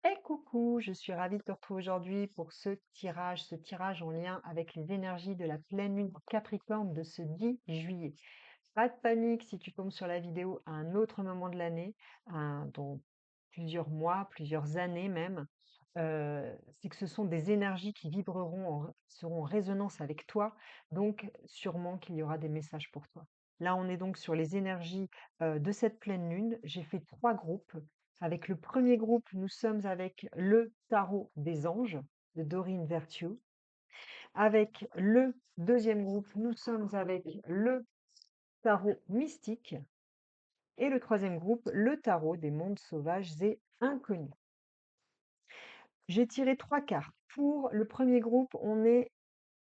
Et coucou, je suis ravie de te retrouver aujourd'hui pour ce tirage en lien avec les énergies de la pleine lune en Capricorne de ce 10 juillet. Pas de panique si tu tombes sur la vidéo à un autre moment de l'année, dans plusieurs mois, plusieurs années même. C'est que ce sont des énergies qui seront en résonance avec toi, donc sûrement qu'il y aura des messages pour toi. Là, on est donc sur les énergies de cette pleine lune. J'ai fait trois groupes. Avec le premier groupe, nous sommes avec le tarot des anges de Doreen Virtue. Avec le deuxième groupe, nous sommes avec le tarot mystique. Et le troisième groupe, le tarot des mondes sauvages et inconnus. J'ai tiré trois cartes. Pour le premier groupe, on est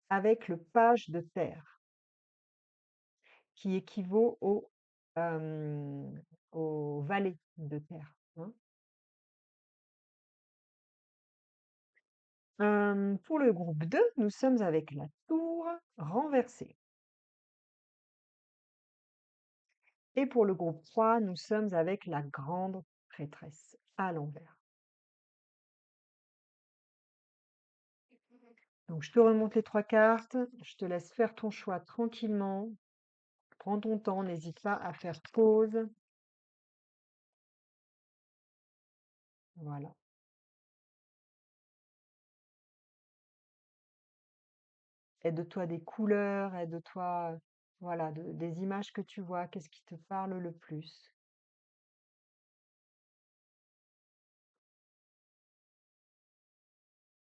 avec le page de terre, qui équivaut euh, au valet de terre, hein. Pour le groupe 2, nous sommes avec la tour renversée. Et pour le groupe 3, nous sommes avec la grande prêtresse à l'envers. Donc, je te remonte les trois cartes, je te laisse faire ton choix tranquillement. Prends ton temps, n'hésite pas à faire pause. Voilà. Aide-toi des couleurs, aide-toi, voilà, des images que tu vois, qu'est-ce qui te parle le plus.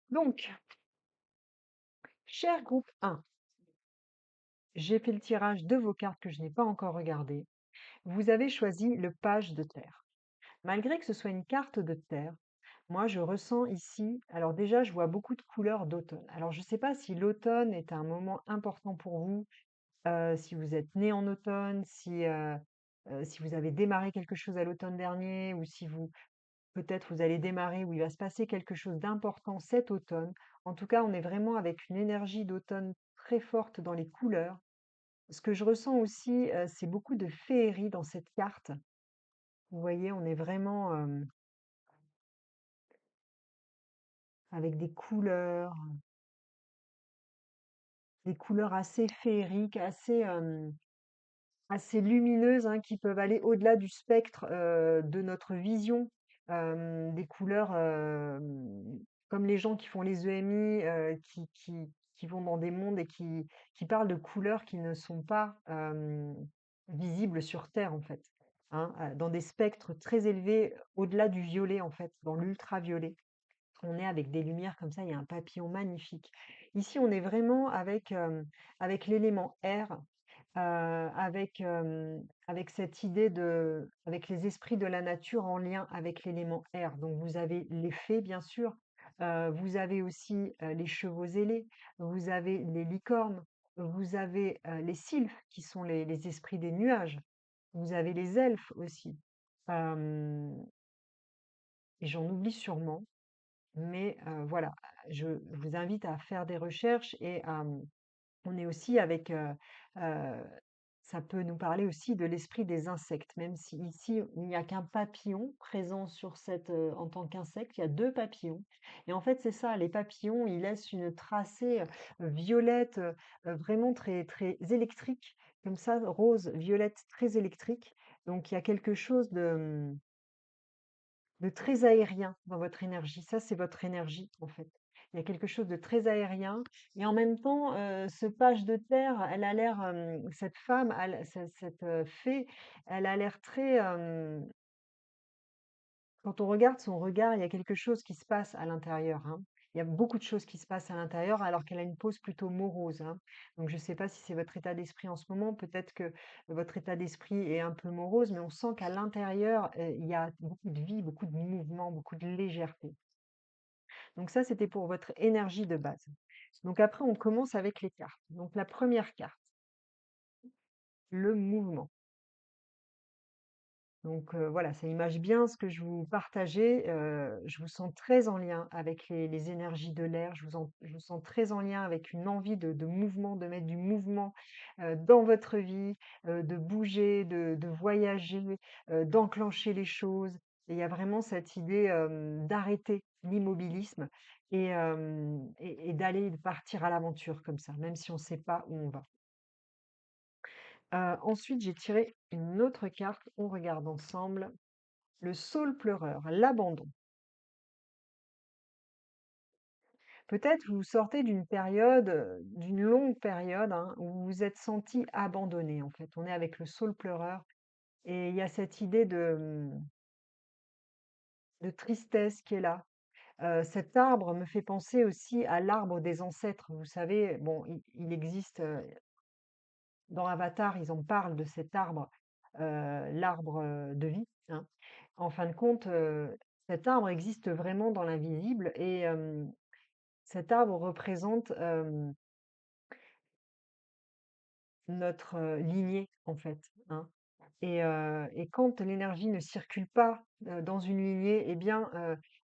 Donc, cher groupe 1, j'ai fait le tirage de vos cartes que je n'ai pas encore regardé. Vous avez choisi le page de terre. Malgré que ce soit une carte de terre, moi je ressens ici, alors déjà je vois beaucoup de couleurs d'automne. Alors je ne sais pas si l'automne est un moment important pour vous, si vous êtes né en automne, si vous avez démarré quelque chose à l'automne dernier, ou si vous peut-être vous allez démarrer, où il va se passer quelque chose d'important cet automne. En tout cas, on est vraiment avec une énergie d'automne très forte dans les couleurs. Ce que je ressens aussi, c'est beaucoup de féerie dans cette carte. Vous voyez, on est vraiment avec des couleurs assez féeriques, assez lumineuses, hein, qui peuvent aller au-delà du spectre de notre vision. Des couleurs comme les gens qui font les EMI, qui vont dans des mondes et qui parlent de couleurs qui ne sont pas visibles sur Terre, en fait, hein, dans des spectres très élevés, au-delà du violet, en fait, dans l'ultraviolet. On est avec des lumières comme ça, il y a un papillon magnifique. Ici, on est vraiment avec l'élément air, avec cette idée avec les esprits de la nature en lien avec l'élément air. Donc vous avez les fées, bien sûr, vous avez aussi les chevaux ailés, vous avez les licornes, vous avez les sylphes, qui sont les esprits des nuages, vous avez les elfes aussi. Euh, et j'en oublie sûrement. Mais voilà, je vous invite à faire des recherches et on est aussi avec, ça peut nous parler aussi de l'esprit des insectes, même si ici, il n'y a qu'un papillon présent sur en tant qu'insecte, il y a 2 papillons et en fait, c'est ça, les papillons, ils laissent une tracée, violette, vraiment très, très électrique, comme ça, rose, violette, très électrique. Donc il y a quelque chose de très aérien dans votre énergie. Ça, c'est votre énergie, en fait. Il y a quelque chose de très aérien. Et en même temps, ce page de terre, elle a l'air, cette femme, cette fée, elle a l'air très, quand on regarde son regard, il y a quelque chose qui se passe à l'intérieur, hein. Il y a beaucoup de choses qui se passent à l'intérieur alors qu'elle a une pose plutôt morose, hein. Donc je ne sais pas si c'est votre état d'esprit en ce moment, peut-être que votre état d'esprit est un peu morose, mais on sent qu'à l'intérieur, il y a beaucoup de vie, beaucoup de mouvement, beaucoup de légèreté. Donc ça, c'était pour votre énergie de base. Donc après, on commence avec les cartes. Donc la première carte, le mouvement. Donc voilà, ça image bien ce que je vous partageais. Je vous sens très en lien avec les énergies de l'air. Je vous sens très en lien avec une envie de mouvement, de mettre du mouvement dans votre vie, de bouger, de voyager, d'enclencher les choses. Et il y a vraiment cette idée, d'arrêter l'immobilisme et d'aller de partir à l'aventure comme ça, même si on ne sait pas où on va. Ensuite, j'ai tiré une autre carte, on regarde ensemble. Le saule pleureur, l'abandon. Peut-être vous sortez d'une période, d'une longue période, hein, où vous vous êtes senti abandonné, en fait. On est avec le saule pleureur et il y a cette idée de tristesse qui est là. Cet arbre me fait penser aussi à l'arbre des ancêtres. Vous savez, bon, il existe, dans Avatar, ils en parlent de cet arbre, l'arbre, de vie, hein. En fin de compte, cet arbre existe vraiment dans l'invisible et cet arbre représente, notre, lignée, en fait, hein. Et quand l'énergie ne circule pas, dans une lignée, eh bien,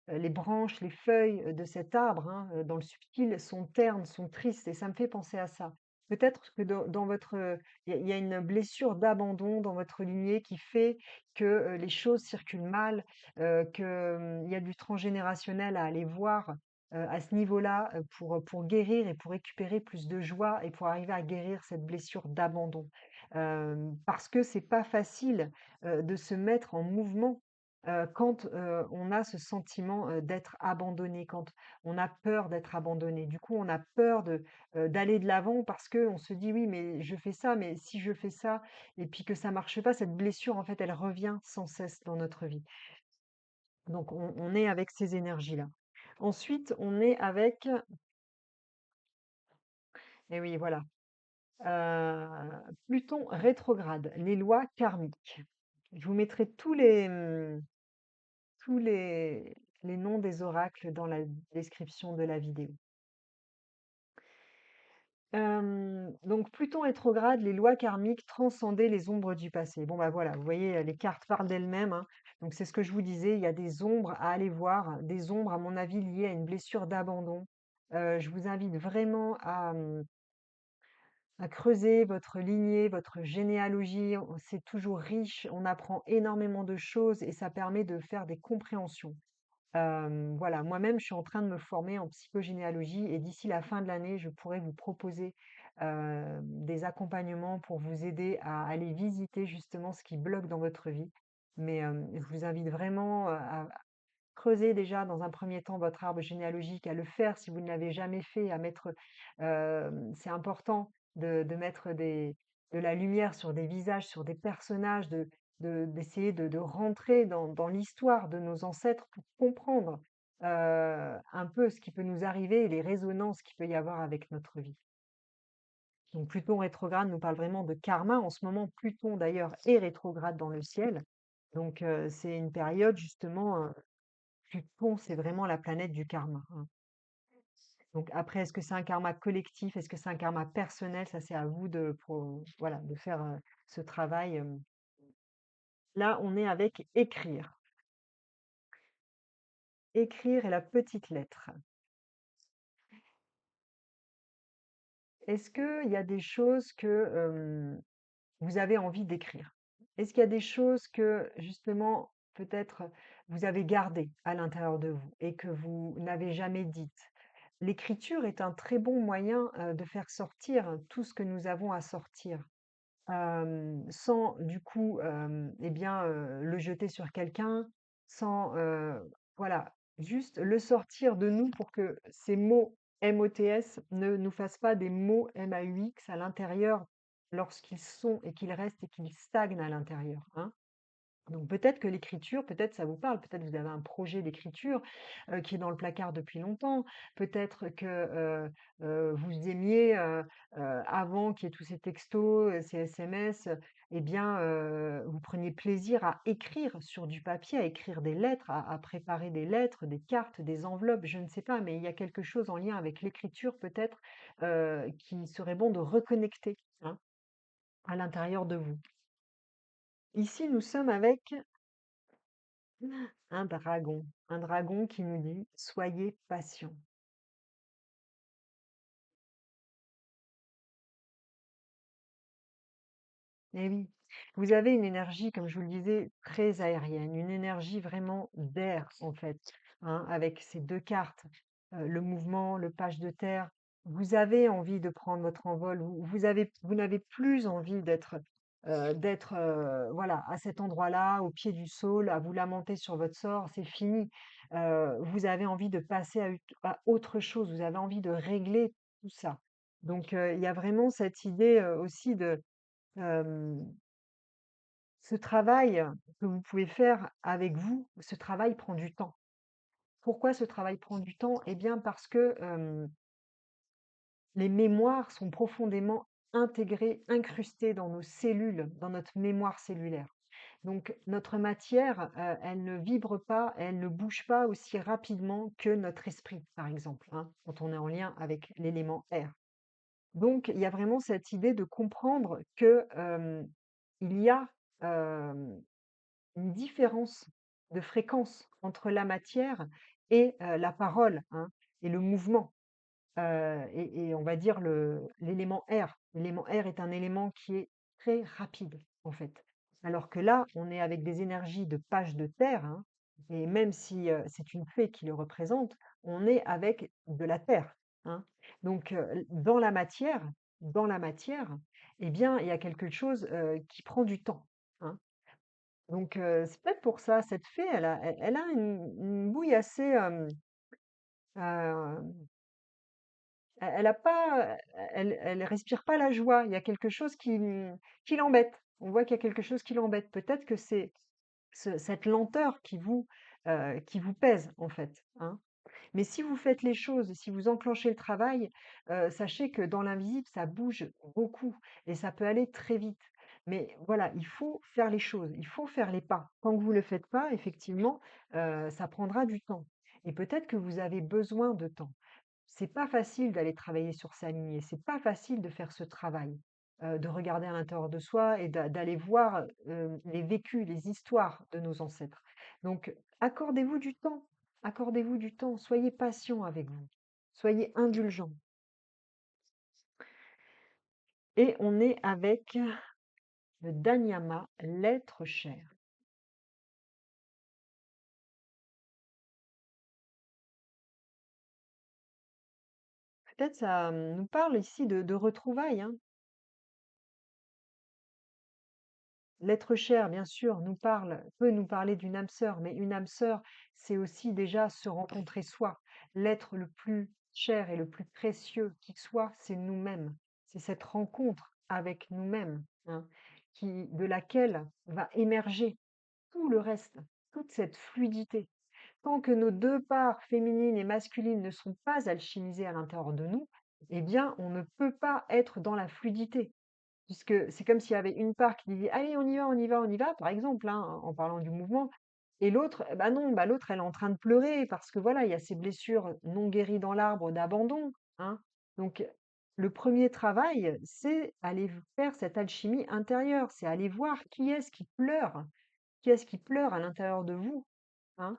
les branches, les feuilles, de cet arbre, hein, dans le subtil sont ternes, sont tristes et ça me fait penser à ça. Peut-être que dans votre, il y a une blessure d'abandon dans votre lignée qui fait que, les choses circulent mal, que, il y a du transgénérationnel à aller voir, à ce niveau-là, pour guérir et pour récupérer plus de joie et pour arriver à guérir cette blessure d'abandon. Parce que c'est pas facile, de se mettre en mouvement, quand, on a ce sentiment, d'être abandonné, quand on a peur d'être abandonné. Du coup, on a peur d'aller de l'avant parce qu'on se dit: «Oui, mais je fais ça, mais si je fais ça et puis que ça marche pas», cette blessure, en fait, elle revient sans cesse dans notre vie. Donc on est avec ces énergies-là. Ensuite, on est avec et oui, voilà, Pluton rétrograde, les lois karmiques. Je vous mettrai tous les noms des oracles dans la description de la vidéo. Donc Pluton rétrograde, les lois karmiques, transcender les ombres du passé. Bon, bah voilà, vous voyez, les cartes parlent d'elles-mêmes, hein. Donc c'est ce que je vous disais, il y a des ombres à aller voir, des ombres, à mon avis, liées à une blessure d'abandon. Je vous invite vraiment à creuser votre lignée, votre généalogie. C'est toujours riche, on apprend énormément de choses et ça permet de faire des compréhensions. Voilà, moi-même, je suis en train de me former en psychogénéalogie et d'ici la fin de l'année, je pourrais vous proposer, des accompagnements pour vous aider à aller visiter justement ce qui bloque dans votre vie. Mais, je vous invite vraiment, à creuser déjà dans un premier temps votre arbre généalogique, à le faire si vous ne l'avez jamais fait, à mettre, c'est important de mettre de la lumière sur des visages, sur des personnages, d'essayer de rentrer dans l'histoire de nos ancêtres pour comprendre, un peu ce qui peut nous arriver et les résonances qu'il peut y avoir avec notre vie. Donc Pluton rétrograde nous parle vraiment de karma. En ce moment, Pluton d'ailleurs est rétrograde dans le ciel. Donc, c'est une période justement, Pluton, c'est vraiment la planète du karma, hein. Donc après, est-ce que c'est un karma collectif? Est-ce que c'est un karma personnel? Ça, c'est à vous voilà, de faire, ce travail, Là, on est avec écrire. Écrire et la petite lettre. Est-ce qu'il y a des choses que, vous avez envie d'écrire? Est-ce qu'il y a des choses que, justement, peut-être, vous avez gardées à l'intérieur de vous et que vous n'avez jamais dites? L'écriture est un très bon moyen, de faire sortir tout ce que nous avons à sortir, sans du coup, eh bien, le jeter sur quelqu'un, sans, voilà, juste le sortir de nous pour que ces mots MOTS ne nous fassent pas des mots MAUX à l'intérieur lorsqu'ils sont et qu'ils restent et qu'ils stagnent à l'intérieur, hein. Donc peut-être que l'écriture, peut-être ça vous parle, peut-être vous avez un projet d'écriture, qui est dans le placard depuis longtemps. Peut-être que, vous aimiez, avant qu'il y ait tous ces textos, ces SMS, eh bien, vous preniez plaisir à écrire sur du papier, à écrire des lettres, à préparer des lettres, des cartes, des enveloppes, je ne sais pas, mais il y a quelque chose en lien avec l'écriture peut-être, qui serait bon de reconnecter, hein, à l'intérieur de vous. Ici, nous sommes avec un dragon qui nous dit: «Soyez patient». Eh oui, Vous avez une énergie, comme je vous le disais, très aérienne, une énergie vraiment d'air, en fait, hein, avec ces 2 cartes, le mouvement, le page de terre. Vous avez envie de prendre votre envol, vous n'avez plus envie voilà, à cet endroit-là, au pied du saule, à vous lamenter sur votre sort, c'est fini. Vous avez envie de passer à autre chose, vous avez envie de régler tout ça. Donc, il y a vraiment cette idée, aussi de, hem ce travail que vous pouvez faire avec vous, ce travail prend du temps. Pourquoi ce travail prend du temps? Eh bien, parce que, les mémoires sont profondément intégrées, incrustées dans nos cellules, dans notre mémoire cellulaire. Donc notre matière, elle ne vibre pas, elle ne bouge pas aussi rapidement que notre esprit, par exemple, hein, quand on est en lien avec l'élément air. Donc il y a vraiment cette idée de comprendre que, il y a, hem une différence de fréquence entre la matière et la parole, hein, et le mouvement, et on va dire l'élément air. L'élément air est un élément qui est très rapide, en fait. Alors que là, on est avec des énergies de page de terre, hein, et même si, c'est une fée qui le représente, on est avec de la terre, hein. Donc, dans la matière, eh bien, il y a quelque chose, qui prend du temps, hein. Donc, c'est peut-être pour ça, cette fée, elle a une bouille assez, hem, elle a pas, elle respire pas la joie. Il y a quelque chose qui l'embête. On voit qu'il y a quelque chose qui l'embête. Peut-être que c'est cette lenteur qui vous pèse, en fait, hein. Mais si vous faites les choses, si vous enclenchez le travail, sachez que dans l'invisible, ça bouge beaucoup et ça peut aller très vite. Mais voilà, il faut faire les choses, il faut faire les pas. Tant que vous ne le faites pas, effectivement, ça prendra du temps et peut-être que vous avez besoin de temps. C'est pas facile d'aller travailler sur sa lignée, c'est pas facile de faire ce travail, de regarder à l'intérieur de soi et d'aller voir, les vécus, les histoires de nos ancêtres. Donc accordez-vous du temps, accordez-vous du temps, soyez patient avec vous, soyez indulgent et on est avec le Danyama, l'être cher. Peut-être ça, nous parle ici de retrouvailles, hein. L'être cher, bien sûr, peut nous parler d'une âme sœur, mais une âme sœur, c'est aussi déjà se rencontrer soi. L'être le plus cher et le plus précieux qui soit, c'est nous-mêmes. C'est cette rencontre avec nous-mêmes, hein, de laquelle va émerger tout le reste, toute cette fluidité. Tant que nos deux parts féminines et masculines ne sont pas alchimisées à l'intérieur de nous, eh bien, on ne peut pas être dans la fluidité. Puisque c'est comme s'il y avait une part qui disait: «Allez, on y va, on y va, on y va», par exemple, hein, en parlant du mouvement et l'autre, bah, non, bah, l'autre, elle est en train de pleurer parce que voilà, il y a ces blessures non guéries dans l'arbre d'abandon, hein. Donc le premier travail, c'est aller faire cette alchimie intérieure, c'est aller voir qui est-ce qui pleure, qui est-ce qui pleure à l'intérieur de vous, hein.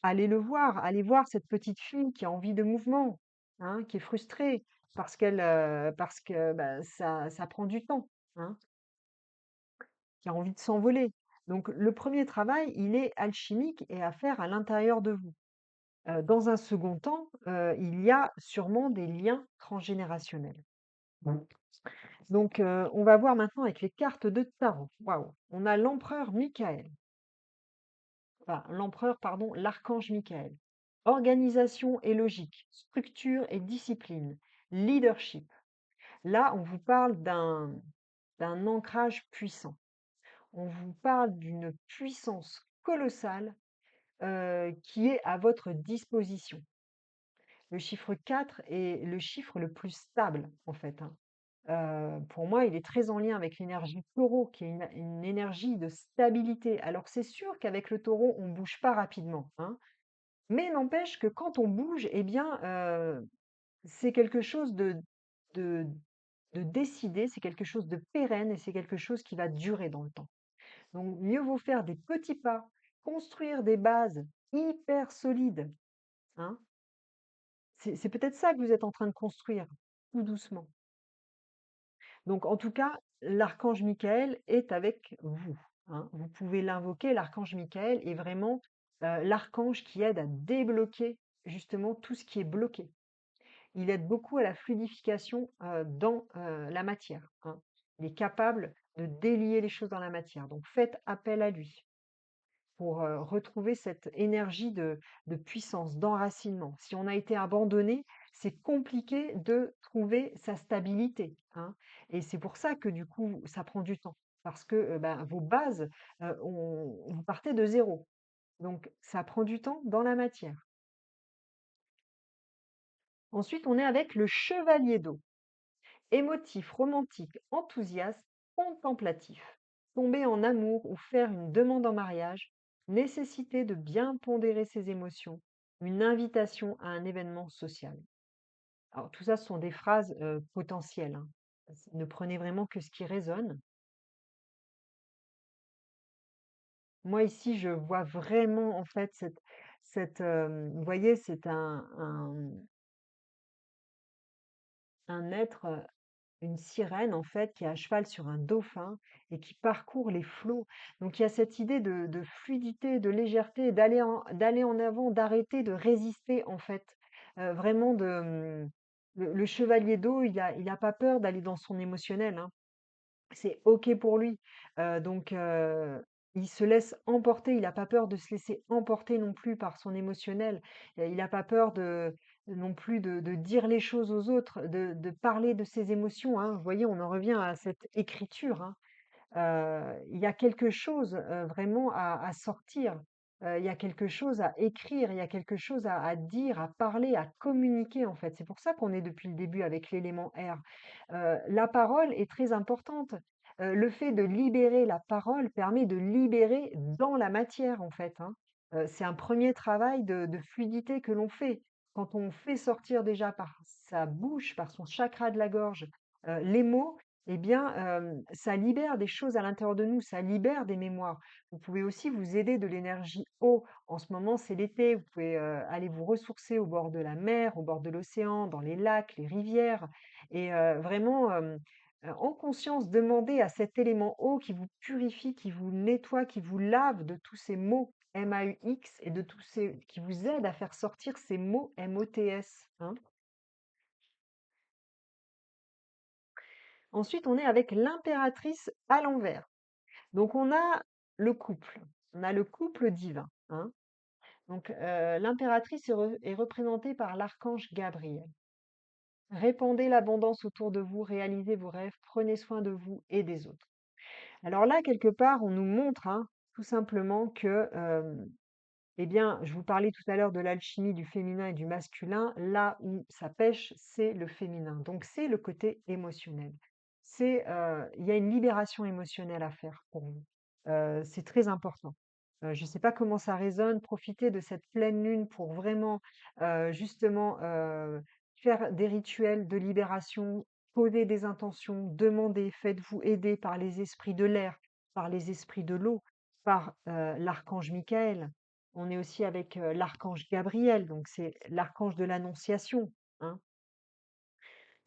Allez voir cette petite fille qui a envie de mouvement, hein, qui est frustrée parce que, bah, ça prend du temps, hein, qui a envie de s'envoler. Donc le premier travail, il est alchimique et à faire à l'intérieur de vous. Dans un second temps, il y a sûrement des liens transgénérationnels. Mmh. Donc on va voir maintenant avec les cartes de tarot. Waouh! On a l'empereur Michael. Enfin, l'empereur, pardon, l'archange Michael. Organisation et logique, structure et discipline, leadership. Là, on vous parle d'un ancrage puissant. On vous parle d'une puissance colossale qui est à votre disposition. Le chiffre 4 est le chiffre le plus stable, en fait, hein. Pour moi, il est très en lien avec l'énergie taureau, qui est une énergie de stabilité. Alors, c'est sûr qu'avec le taureau, on ne bouge pas rapidement, hein. Mais n'empêche que quand on bouge, eh bien, c'est quelque chose de de décidé, c'est quelque chose de pérenne et c'est quelque chose qui va durer dans le temps. Donc mieux vaut faire des petits pas, construire des bases hyper solides, hein. C'est peut-être ça que vous êtes en train de construire, tout doucement. Donc en tout cas, l'archange Michael est avec vous, hein. Vous pouvez l'invoquer, l'archange Michael est vraiment l'archange qui aide à débloquer justement tout ce qui est bloqué. Il aide beaucoup à la fluidification dans la matière, hein. Il est capable de délier les choses dans la matière. Donc faites appel à lui pour retrouver cette énergie de puissance, d'enracinement. Si on a été abandonné, c'est compliqué de trouver sa stabilité, hein. Et c'est pour ça que du coup, ça prend du temps. Parce que ben, vos bases, vous partez de zéro. Donc, ça prend du temps dans la matière. Ensuite, on est avec le chevalier d'eau. Émotif, romantique, enthousiaste, contemplatif. Tomber en amour ou faire une demande en mariage, nécessité de bien pondérer ses émotions, une invitation à un événement social. Alors tout ça, ce sont des phrases potentielles, hein. Ne prenez vraiment que ce qui résonne. Moi ici, je vois vraiment en fait vous voyez, c'est un être, une sirène en fait qui est à cheval sur un dauphin et qui parcourt les flots. Donc il y a cette idée de fluidité, de légèreté, d'aller en avant, d'arrêter de résister en fait. Vraiment le chevalier d'eau, il a pas peur d'aller dans son émotionnel, hein. C'est OK pour lui. Il se laisse emporter, il a pas peur de se laisser emporter non plus par son émotionnel. Il a pas peur non plus de dire les choses aux autres, de parler de ses émotions, hein. Vous voyez, on en revient à cette écriture, hein. Il y a quelque chose, vraiment à sortir. Il y a quelque chose à écrire, il y a quelque chose à dire, à parler, à communiquer, en fait. C'est pour ça qu'on est depuis le début avec l'élément R. La parole est très importante. Le fait de libérer la parole permet de libérer dans la matière, en fait, hein. C'est un premier travail de fluidité que l'on fait. Quand on fait sortir déjà par sa bouche, par son chakra de la gorge, les mots, eh bien, ça libère des choses à l'intérieur de nous, ça libère des mémoires. Vous pouvez aussi vous aider de l'énergie eau. En ce moment, c'est l'été, vous pouvez, aller vous ressourcer au bord de la mer, au bord de l'océan, dans les lacs, les rivières et vraiment, en conscience, demander à cet élément eau qui vous purifie, qui vous nettoie, qui vous lave de tous ces mots MAUX et de tous ces qui vous aide à faire sortir ces mots MOTS, hein. Ensuite, on est avec l'impératrice à l'envers. Donc on a le couple divin, hein. Donc l'impératrice est représentée par l'archange Gabriel. Répandez l'abondance autour de vous, réalisez vos rêves, prenez soin de vous et des autres. Alors là, quelque part, on nous montre, hein, tout simplement que, eh bien, je vous parlais tout à l'heure de l'alchimie du féminin et du masculin. Là où ça pêche, c'est le féminin. Donc, c'est le côté émotionnel. Il y a une libération émotionnelle à faire pour vous. C'est très important. Je ne sais pas comment ça résonne. Profitez de cette pleine lune pour vraiment, justement, faire des rituels de libération, poser des intentions, demander, faites-vous aider par les esprits de l'air, par les esprits de l'eau, par l'archange Michael. On est aussi avec l'archange Gabriel, donc c'est l'archange de l'Annonciation, hein.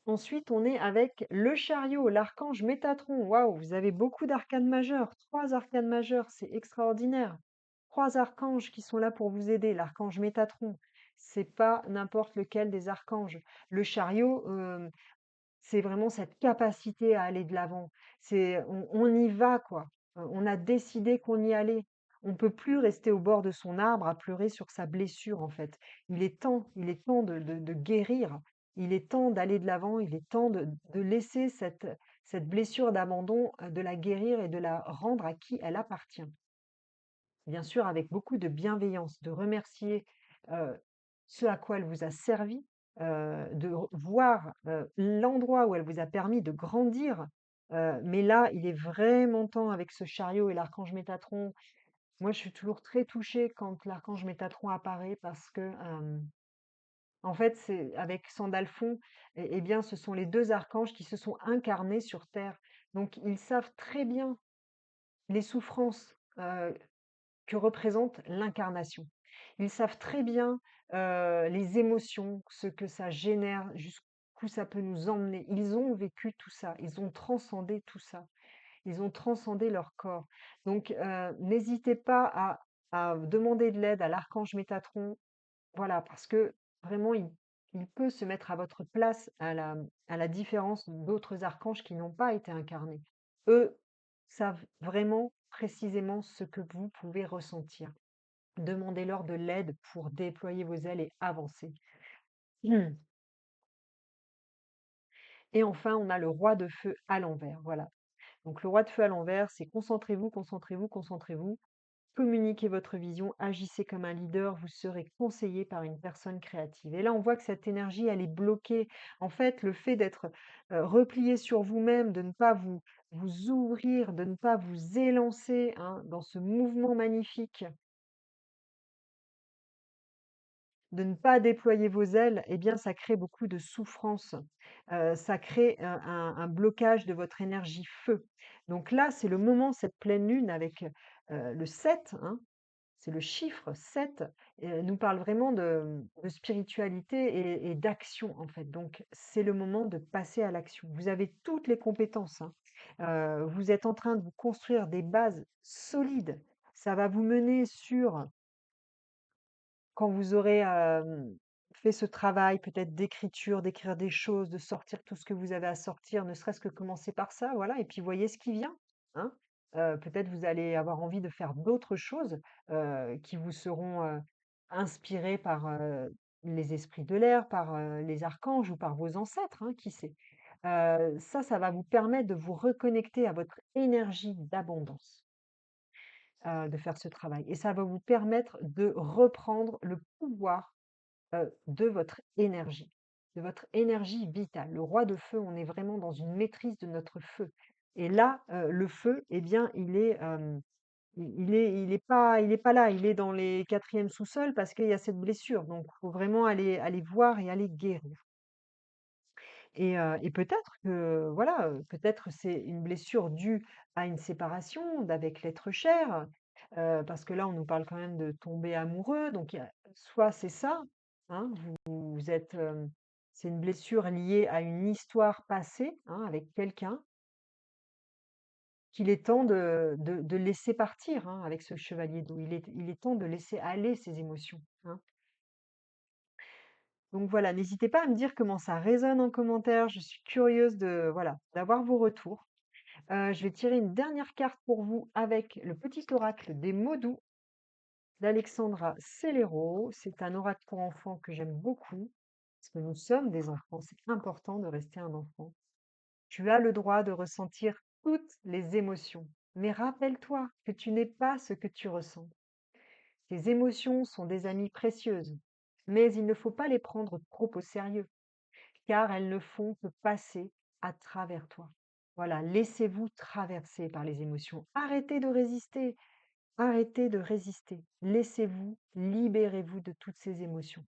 Ensuite, on est avec le chariot, l'archange Métatron. Waouh, vous avez beaucoup d'arcanes majeures, 3 arcanes majeures, c'est extraordinaire. 3 archanges qui sont là pour vous aider. L'archange Métatron, c'est pas n'importe lequel des archanges. Le chariot, c'est vraiment cette capacité à aller de l'avant. On y va quoi. On a décidé qu'on y allait. On peut plus rester au bord de son arbre à pleurer sur sa blessure en fait. Il est temps de guérir. Il est temps d'aller de l'avant. Il est temps de laisser cette blessure d'abandon, de la guérir et de la rendre à qui elle appartient. Bien sûr, avec beaucoup de bienveillance, de remercier ce à quoi elle vous a servi, voir l'endroit où elle vous a permis de grandir. Mais là, il est vraiment temps avec ce chariot et l'archange Métatron. Moi, je suis toujours très touchée quand l'archange Métatron apparaît parce que, en fait, c'est avec Sandalphon, eh bien, ce sont les deux archanges qui se sont incarnés sur Terre. Donc, ils savent très bien les souffrances que représente l'incarnation. Ils savent très bien les émotions, ce que ça génère, jusqu'où jusqu'où ça peut nous emmener. Ils ont vécu tout ça, ils ont transcendé tout ça, ils ont transcendé leur corps. Donc, n'hésitez pas à demander de l'aide à l'archange Métatron, voilà, parce que vraiment, il peut se mettre à votre place à la différence d'autres archanges qui n'ont pas été incarnés. Eux savent vraiment précisément ce que vous pouvez ressentir. Demandez-leur de l'aide pour déployer vos ailes et avancer. Mmh. Et enfin, on a le roi de feu à l'envers, voilà. Donc le roi de feu à l'envers, c'est concentrez-vous, concentrez-vous, concentrez-vous. Communiquez votre vision, agissez comme un leader, vous serez conseillé par une personne créative. Et là, on voit que cette énergie, elle est bloquée. En fait, le fait d'être replié sur vous-même, de ne pas vous ouvrir, de ne pas vous élancer hein, dans ce mouvement magnifique, de ne pas déployer vos ailes, eh bien, ça crée beaucoup de souffrance. Ça crée un blocage de votre énergie feu. Donc là, c'est le moment, cette pleine lune avec le 7, hein, c'est le chiffre 7, nous parle vraiment de spiritualité et d'action, en fait. Donc, c'est le moment de passer à l'action. Vous avez toutes les compétences, hein. Vous êtes en train de vous construire des bases solides. Ça va vous mener sur quand vous aurez, fait ce travail peut-être d'écriture, d'écrire des choses, de sortir tout ce que vous avez à sortir, ne serait-ce que commencer par ça, voilà et puis voyez ce qui vient, hein. Peut-être vous allez avoir envie de faire d'autres choses, qui vous seront, inspirées par, les esprits de l'air, par, les archanges ou par vos ancêtres, hein, qui sait? Ça va vous permettre de vous reconnecter à votre énergie d'abondance de faire ce travail et ça va vous permettre de reprendre le pouvoir, de votre énergie vitale. Le roi de feu, on est vraiment dans une maîtrise de notre feu et là, le feu, eh bien, il est pas là, il est dans les 4e sous-sols parce qu'il y a cette blessure donc il faut vraiment aller voir et aller guérir. Et peut-être que voilà, peut-être c'est une blessure due à une séparation d'avec l'être cher, parce que là, on nous parle quand même de tomber amoureux, donc il y a soit c'est ça, hein, vous êtes, c'est une blessure liée à une histoire passée, hein, avec quelqu'un qu'il est temps de laisser partir, hein, avec ce chevalier d'eau. Il est temps de laisser aller ses émotions, hein. Donc voilà, n'hésitez pas à me dire comment ça résonne en commentaire, je suis curieuse de voilà, d'avoir vos retours. Je vais tirer une dernière carte pour vous avec le petit oracle des mots doux d'Alexandra Célero. C'est un oracle pour enfants que j'aime beaucoup, parce que nous sommes des enfants, c'est important de rester un enfant. Tu as le droit de ressentir toutes les émotions, mais rappelle-toi que tu n'es pas ce que tu ressens. Tes émotions sont des amies précieuses, mais il ne faut pas les prendre trop au sérieux, car elles ne font que passer à travers toi. Voilà, laissez-vous traverser par les émotions. Arrêtez de résister. Laissez-vous, libérez-vous de toutes ces émotions.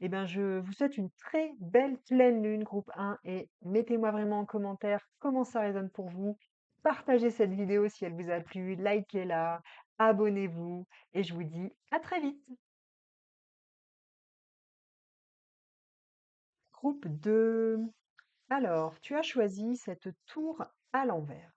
Eh bien, je vous souhaite une très belle pleine lune, groupe 1, et mettez-moi vraiment en commentaire comment ça résonne pour vous. Partagez cette vidéo si elle vous a plu, likez-la, abonnez-vous, et je vous dis à très vite. Groupe 2. Alors, tu as choisi cette tour à l'envers.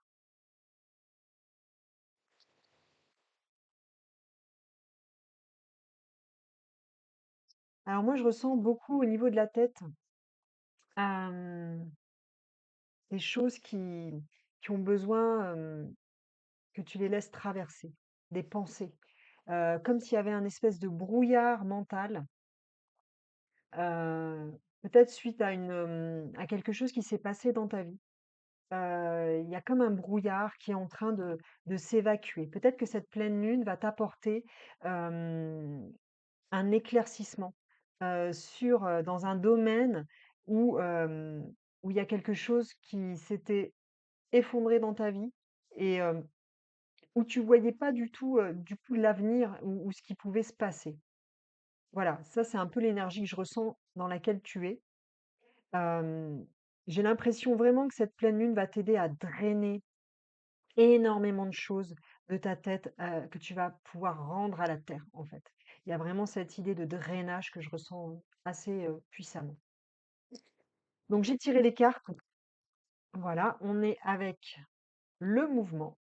Alors moi, je ressens beaucoup au niveau de la tête, hem, des choses qui ont besoin, que tu les laisses traverser, des pensées, comme s'il y avait un espèce de brouillard mental, peut-être suite à quelque chose qui s'est passé dans ta vie. Il y a comme un brouillard qui est en train de s'évacuer. Peut-être que cette pleine lune va t'apporter, un éclaircissement, dans un domaine où, où il y a quelque chose qui s'était effondré dans ta vie et où tu voyais pas du coup l'avenir ou ce qui pouvait se passer. Voilà, ça c'est un peu l'énergie que je ressens dans laquelle tu es. Hem, j'ai l'impression vraiment que cette pleine lune va t'aider à drainer énormément de choses de ta tête, que tu vas pouvoir rendre à la terre, en fait. Il y a vraiment cette idée de drainage que je ressens assez, puissamment. Donc j'ai tiré les cartes. Voilà, on est avec le mouvement.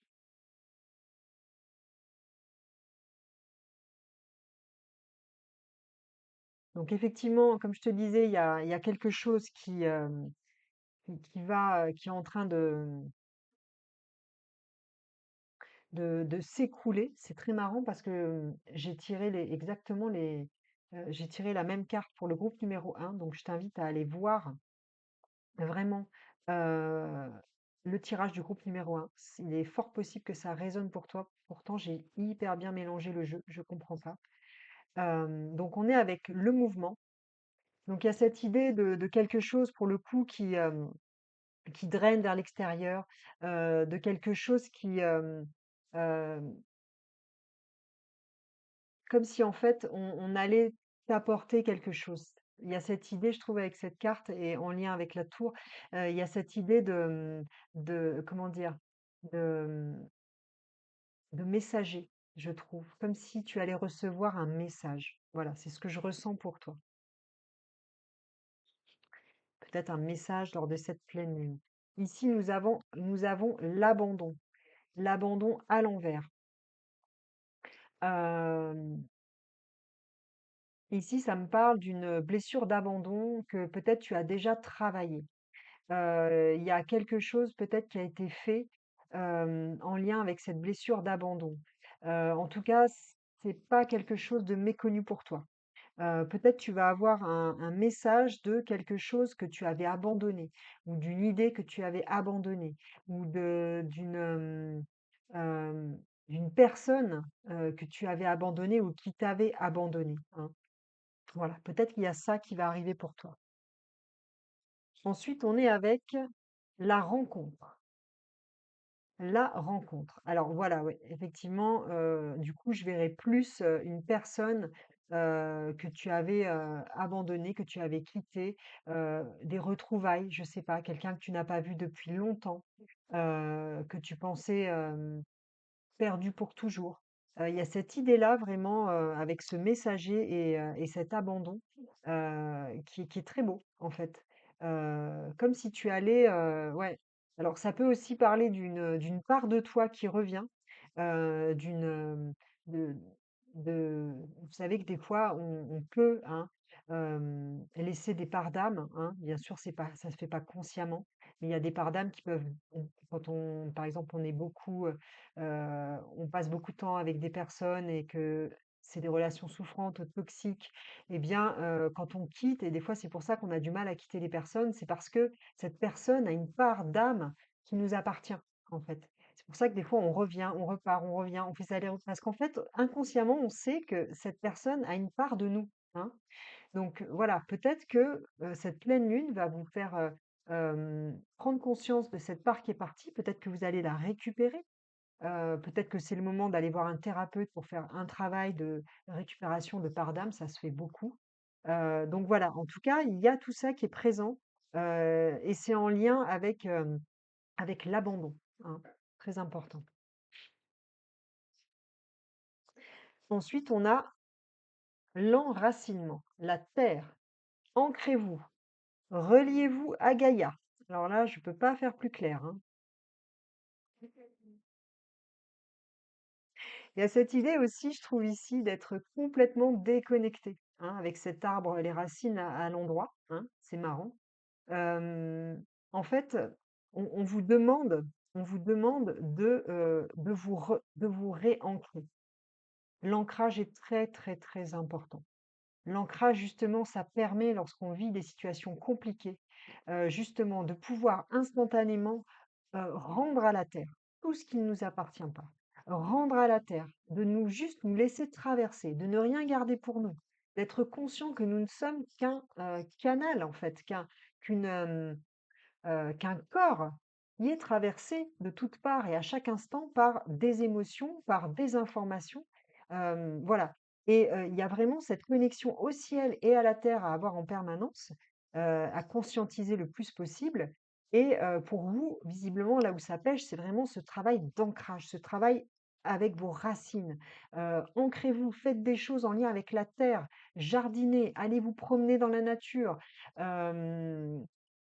Donc effectivement, comme je te disais, il y a quelque chose qui est en train de s'écrouler. C'est très marrant parce que j'ai tiré j'ai tiré la même carte pour le groupe numéro un. Donc je t'invite à aller voir vraiment euh, le tirage du groupe numéro un. Il est fort possible que ça résonne pour toi. Pourtant, j'ai hyper bien mélangé le jeu. Je comprends pas. Donc on est avec le mouvement. Donc il y a cette idée de quelque chose pour le coup qui draine vers l'extérieur, de quelque chose hem, comme si en fait on allait t'apporter quelque chose. Il y a cette idée, je trouve, avec cette carte et en lien avec la tour, il y a cette idée de comment dire? De, de messager, je trouve, comme si tu allais recevoir un message. Voilà, c'est ce que je ressens pour toi. Peut-être un message lors de cette pleine lune. Ici, nous avons l'abandon, l'abandon à l'envers. Hem, Ici, ça me parle d'une blessure d'abandon que peut-être tu as déjà travaillée. Il y a quelque chose peut-être qui a été fait, en lien avec cette blessure d'abandon. En tout cas, c'est pas quelque chose de méconnu pour toi. Peut-être tu vas avoir un message de quelque chose que tu avais abandonné ou d'une idée que tu avais abandonnée ou d'une personne, que tu avais abandonnée ou qui t'avait abandonné, hein. Voilà, peut-être qu'il y a ça qui va arriver pour toi. Ensuite, on est avec la rencontre. La rencontre. Alors voilà, ouais, effectivement, du coup, je verrais plus, une personne, que tu avais, abandonnée, que tu avais quittée, des retrouvailles, je sais pas, quelqu'un que tu n'as pas vu depuis longtemps, que tu pensais, perdu pour toujours. Il y a cette idée-là vraiment, avec ce messager et cet abandon, qui est très beau, en fait. Comme si tu allais, ouais. Alors ça peut aussi parler d'une part de toi qui revient, d'une, de vous savez que des fois on peut, hein, laisser des parts d'âme, hein. Bien sûr, c'est pas ça se fait pas consciemment, mais il y a des parts d'âme qui peuvent quand on par exemple, on est beaucoup, on passe beaucoup de temps avec des personnes et que c'est des relations souffrantes ou toxiques, eh bien, quand on quitte et des fois c'est pour ça qu'on a du mal à quitter les personnes, c'est parce que cette personne a une part d'âme qui nous appartient, en fait. C'est pour ça que des fois on revient, on repart, on revient, on fait ça aller parce qu'en fait, inconsciemment, on sait que cette personne a une part de nous, hein. Donc voilà, peut-être que, cette pleine lune va vous faire, prendre conscience de cette part qui est partie, peut-être que vous allez la récupérer. Peut-être que c'est le moment d'aller voir un thérapeute pour faire un travail de récupération de part d'âme, ça se fait beaucoup. Donc voilà, en tout cas, il y a tout ça qui est présent, et c'est en lien avec l'abandon, hein, très important. Ensuite, on a l'enracinement, la terre. Ancrez-vous, reliez-vous à Gaïa. Alors là, je peux pas faire plus clair, hein. Il y a cette idée aussi, je trouve ici, d'être complètement déconnecté, hein, avec cet arbre, les racines à l'endroit, hein, c'est marrant. En fait, on vous demande de vous réancrer. L'ancrage est très, très, très important. L'ancrage, justement, ça permet, lorsqu'on vit des situations compliquées, justement, de pouvoir instantanément rendre à la terre tout ce qui ne nous appartient pas. Rendre à la terre, de nous juste nous laisser traverser, de ne rien garder pour nous, d'être conscient que nous ne sommes qu'un canal, en fait, qu'un corps qui est traversé de toutes parts et à chaque instant par des émotions, par des informations. Voilà. Et il y a vraiment cette connexion au ciel et à la terre à avoir en permanence, à conscientiser le plus possible. Et pour vous, visiblement, là où ça pêche, c'est vraiment ce travail d'ancrage, ce travail avec vos racines. Ancrez-vous, faites des choses en lien avec la terre, jardinez, allez vous promener dans la nature.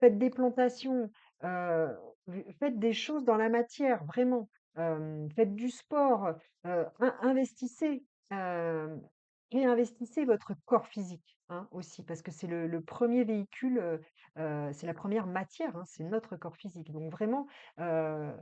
faites des plantations, faites des choses dans la matière, vraiment. Faites du sport, investissez, hem, réinvestissez votre corps physique, hein, aussi, parce que c'est le 1er véhicule, c'est la première matière, hein, c'est notre corps physique. Donc vraiment, heu,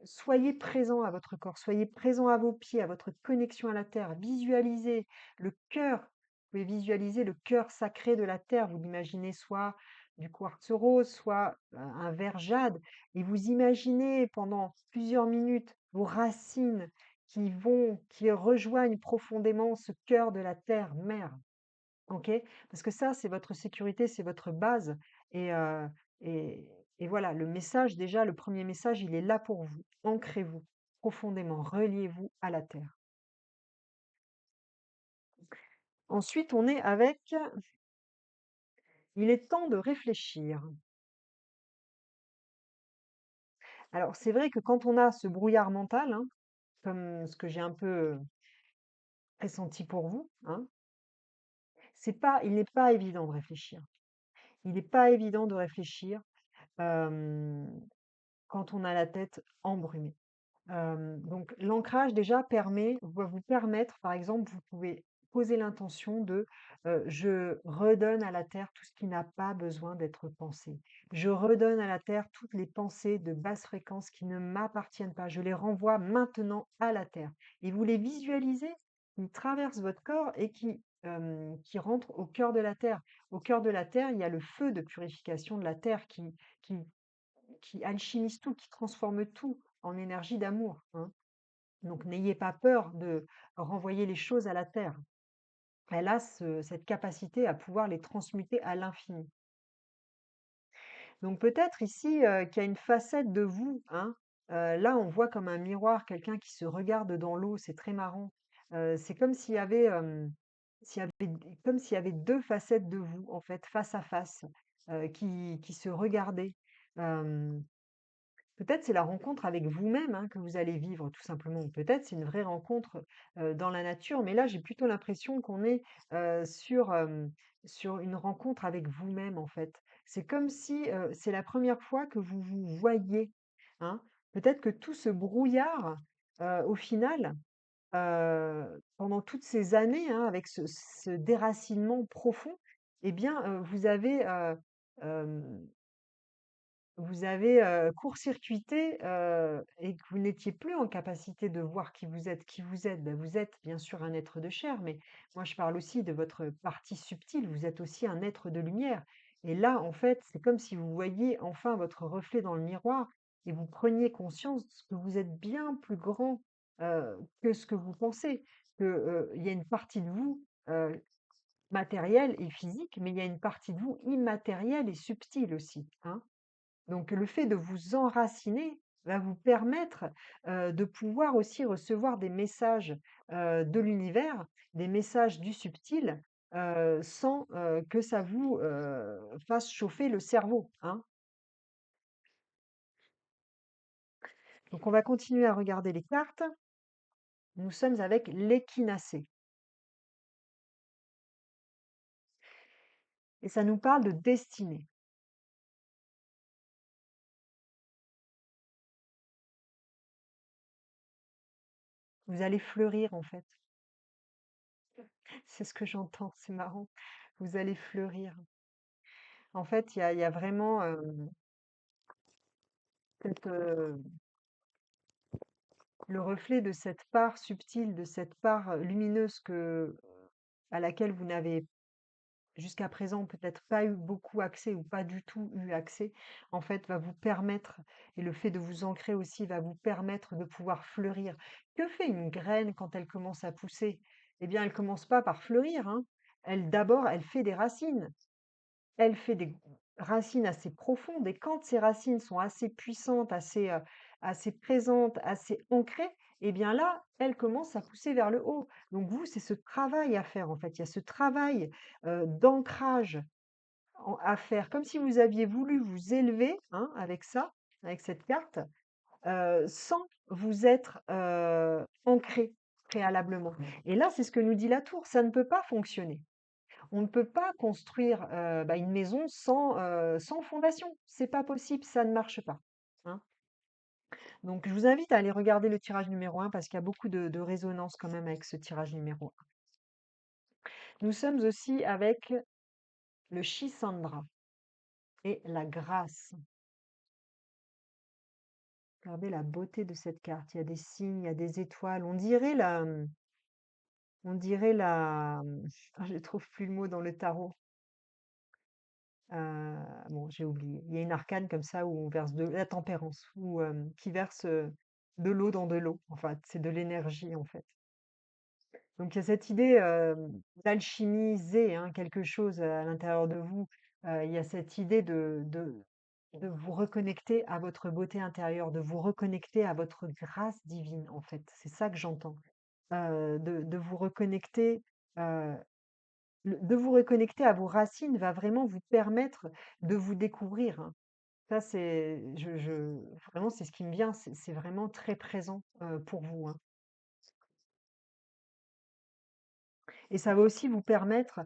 soyez présent à votre corps, soyez présent à vos pieds, à votre connexion à la terre. Visualisez le cœur, vous pouvez visualiser le cœur sacré de la terre. Vous l'imaginez soit du quartz rose, soit un verre jade, et vous imaginez pendant plusieurs minutes vos racines qui rejoignent profondément ce cœur de la terre mère. OK? Parce que ça, c'est votre sécurité, c'est votre base, et et et voilà, le message déjà, le premier message, il est là pour vous. Ancrez-vous profondément, reliez-vous à la terre. Ensuite, on est avec: «Il est temps de réfléchir». Alors c'est vrai que quand on a ce brouillard mental, hein, comme ce que j'ai un peu, pressenti pour vous, hein, il n'est pas évident de réfléchir. Il n'est pas évident de réfléchir, hem, quand on a la tête embrumée. Donc l'ancrage déjà va vous permettre, par exemple, vous pouvez poser l'intention de, «Je redonne à la terre tout ce qui n'a pas besoin d'être pensé. Je redonne à la terre toutes les pensées de basse fréquence qui ne m'appartiennent pas. Je les renvoie maintenant à la terre», et vous les visualisez, qui traversent votre corps et qui rentrent au cœur de la terre. Au cœur de la terre, il y a le feu de purification de la terre qui qui alchimise tout, qui transforme tout en énergie d'amour, hein. Donc n'ayez pas peur de renvoyer les choses à la terre. Elle a cette capacité à pouvoir les transmuter à l'infini. Donc peut-être ici, qu'il y a une facette de vous, hein. Là, on voit comme un miroir quelqu'un qui se regarde dans l'eau, c'est très marrant. C'est comme s'il y avait, comme s'il y avait 2 facettes de vous, en fait, face à face, qui se regardaient. Hem Peut-être c'est la rencontre avec vous-même, hein, que vous allez vivre tout simplement. Ou peut-être c'est une vraie rencontre, dans la nature. Mais là, j'ai plutôt l'impression qu'on est, sur une rencontre avec vous-même, en fait. C'est comme si, c'est la première fois que vous vous voyez, hein. Peut-être que tout ce brouillard, au final, pendant toutes ces années, hein, avec ce déracinement profond, eh bien, vous avez, court-circuité, et que vous n'étiez plus en capacité de voir qui vous êtes. Qui vous êtes? Bah, vous êtes bien sûr un être de chair, mais moi je parle aussi de votre partie subtile, vous êtes aussi un être de lumière, et là, en fait, c'est comme si vous voyiez enfin votre reflet dans le miroir et vous preniez conscience que vous êtes bien plus grand, que ce que vous pensez. Que, il y a une partie de vous, matérielle et physique, mais il y a une partie de vous immatérielle et subtile aussi, hein. Donc le fait de vous enraciner va vous permettre, de pouvoir aussi recevoir des messages, de l'univers, des messages du subtil, sans, que ça vous, fasse chauffer le cerveau, hein. Donc on va continuer à regarder les cartes. Nous sommes avec l'échinacée et ça nous parle de destinée. Vous allez fleurir en fait. C'est ce que j'entends, c'est marrant. Vous allez fleurir. En fait, il y a vraiment, cette, le reflet de cette part subtile, de cette part, lumineuse à laquelle vous n'avez jusqu'à présent peut-être pas eu beaucoup accès ou pas du tout eu accès, en fait, va vous permettre, et le fait de vous ancrer aussi va vous permettre de pouvoir fleurir. Que fait une graine quand elle commence à pousser? Eh bien, elle commence pas par fleurir, hein. D'abord, elle fait des racines. Elle fait des racines assez profondes, et quand ces racines sont assez puissantes, assez présentes, assez ancrées, et bien là, elle commence à pousser vers le haut. Donc vous, c'est ce travail à faire, en fait. Il y a ce travail, d'ancrage à faire, comme si vous aviez voulu vous élever, hein, avec ça, avec cette carte, sans vous être, ancré préalablement. Et là, c'est ce que nous dit la tour, ça ne peut pas fonctionner. On ne peut pas construire, une maison sans fondation. C'est pas possible, ça ne marche pas, hein. Donc je vous invite à aller regarder le tirage numéro 1 parce qu'il y a beaucoup de résonance quand même avec ce tirage numéro 1. Nous sommes aussi avec le Schisandra et la grâce. Regardez la beauté de cette carte. Il y a des signes, il y a des étoiles. Je trouve plus le mot dans le tarot. Bon, j'ai oublié. Il y a une arcane comme ça où on verse de la tempérance, ou qui verse de l'eau dans de l'eau. Enfin, c'est de l'énergie en fait. Donc il y a cette idée d'alchimiser, hein, quelque chose à l'intérieur de vous. Il y a cette idée de vous reconnecter à votre beauté intérieure, de vous reconnecter à votre grâce divine, en fait. C'est ça que j'entends. De vous reconnecter, euh, de vous reconnecter à vos racines va vraiment vous permettre de vous découvrir, hein. Ça, vraiment, c'est ce qui me vient. C'est vraiment très présent pour vous, hein. Et ça va aussi vous permettre,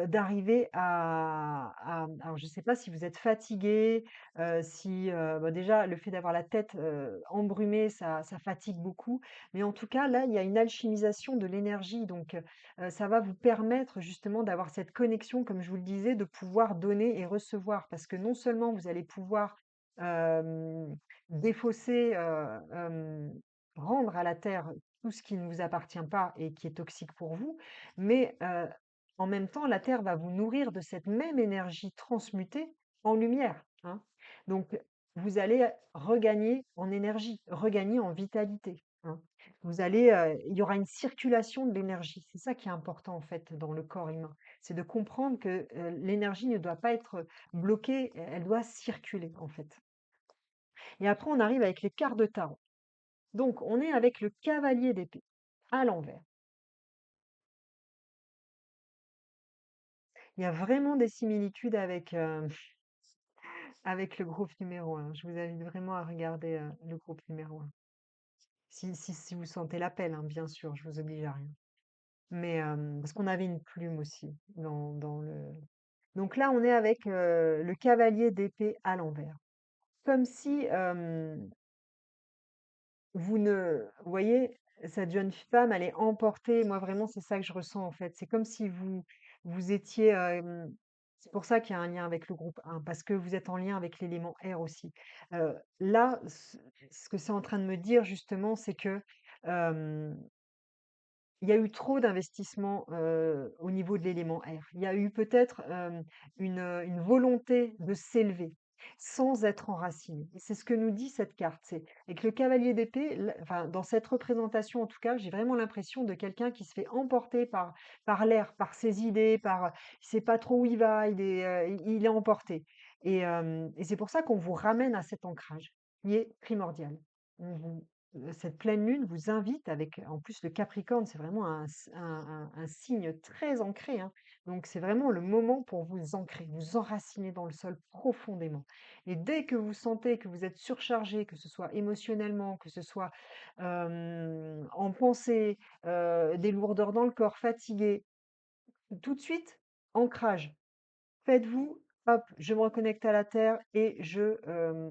d'arriver alors je ne sais pas si vous êtes fatigué, si, déjà le fait d'avoir la tête, embrumée, ça fatigue beaucoup. Mais en tout cas, là, il y a une alchimisation de l'énergie, donc ça va vous permettre justement d'avoir cette connexion, comme je vous le disais, de pouvoir donner et recevoir. Parce que non seulement vous allez pouvoir, défausser, rendre à la terre tout ce qui ne vous appartient pas et qui est toxique pour vous, mais en même temps, la terre va vous nourrir de cette même énergie transmutée en lumière, hein. Donc, vous allez regagner en énergie, regagner en vitalité, hein. Il y aura une circulation de l'énergie. C'est ça qui est important en fait dans le corps humain. C'est de comprendre que l'énergie ne doit pas être bloquée, elle doit circuler en fait. Et après, on arrive avec les quarts de tarot. Donc, on est avec le cavalier d'épée à l'envers. Il y a vraiment des similitudes avec le groupe numéro 1. Je vous invite vraiment à regarder, le groupe numéro 1. Si vous sentez l'appel, hein, bien sûr, je vous oblige à rien. Mais, parce qu'on avait une plume aussi dans le donc là, on est avec, le cavalier d'épée à l'envers. Comme si, vous voyez, cette jeune femme, elle est emportée. Moi, vraiment, c'est ça que je ressens, en fait. C'est comme si vous étiez, c'est pour ça qu'il y a un lien avec le groupe 1, parce que vous êtes en lien avec l'élément air aussi. Là, ce que c'est en train de me dire, justement, c'est que, hem il y a eu trop d'investissements, au niveau de l'élément air. Il y a eu peut-être, une volonté de s'élever, sans être enraciné. Et c'est ce que nous dit cette carte. C'est avec le cavalier d'épée, enfin, dans cette représentation, en tout cas, j'ai vraiment l'impression de quelqu'un qui se fait emporter par l'air, par ses idées, il sait pas trop où il va, il est emporté. Et c'est pour ça qu'on vous ramène à cet ancrage, qui est primordial. On vous Cette pleine lune vous invite avec en plus le Capricorne, c'est vraiment un signe très ancré, hein. Donc c'est vraiment le moment pour vous ancrer, vous enraciner dans le sol profondément. Et dès que vous sentez que vous êtes surchargé, que ce soit émotionnellement, que ce soit, en pensée, des lourdeurs dans le corps, fatigué, tout de suite, ancrage. Faites-vous: «Hop, je me reconnecte à la terre et je,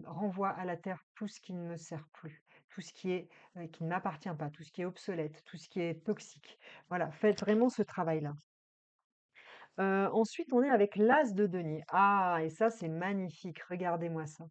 renvoie à la terre tout ce qui ne me sert plus, tout ce qui ne m'appartient pas, tout ce qui est obsolète, tout ce qui est toxique». Voilà, faites vraiment ce travail-là. Ensuite, on est avec l'as de denier. Ah, et ça, c'est magnifique, regardez-moi ça.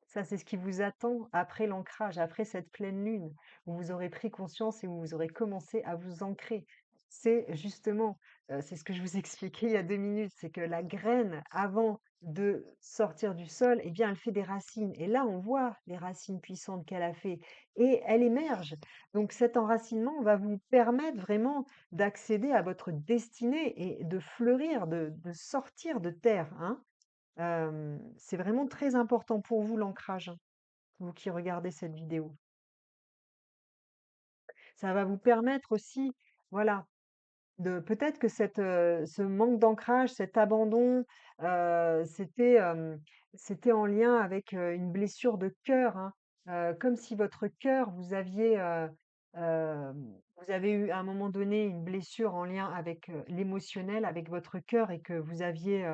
Ça, c'est ce qui vous attend après l'ancrage, après cette pleine lune, où vous aurez pris conscience et où vous aurez commencé à vous ancrer. C'est justement, c'est ce que je vous expliquais il y a 2 minutes, c'est que la graine, avant de sortir du sol, eh bien, elle fait des racines. Et là, on voit les racines puissantes qu'elle a fait et elle émerge. Donc cet enracinement va vous permettre vraiment d'accéder à votre destinée et de fleurir, de sortir de terre, hein. C'est vraiment très important pour vous l'ancrage, hein, vous qui regardez cette vidéo. Ça va vous permettre aussi, voilà, de peut-être que ce manque d'ancrage, cet abandon, c'était en lien avec, une blessure de cœur, hein. Comme si votre cœur, vous aviez, vous avez eu à un moment donné une blessure en lien avec, l'émotionnel, avec votre cœur et que vous aviez,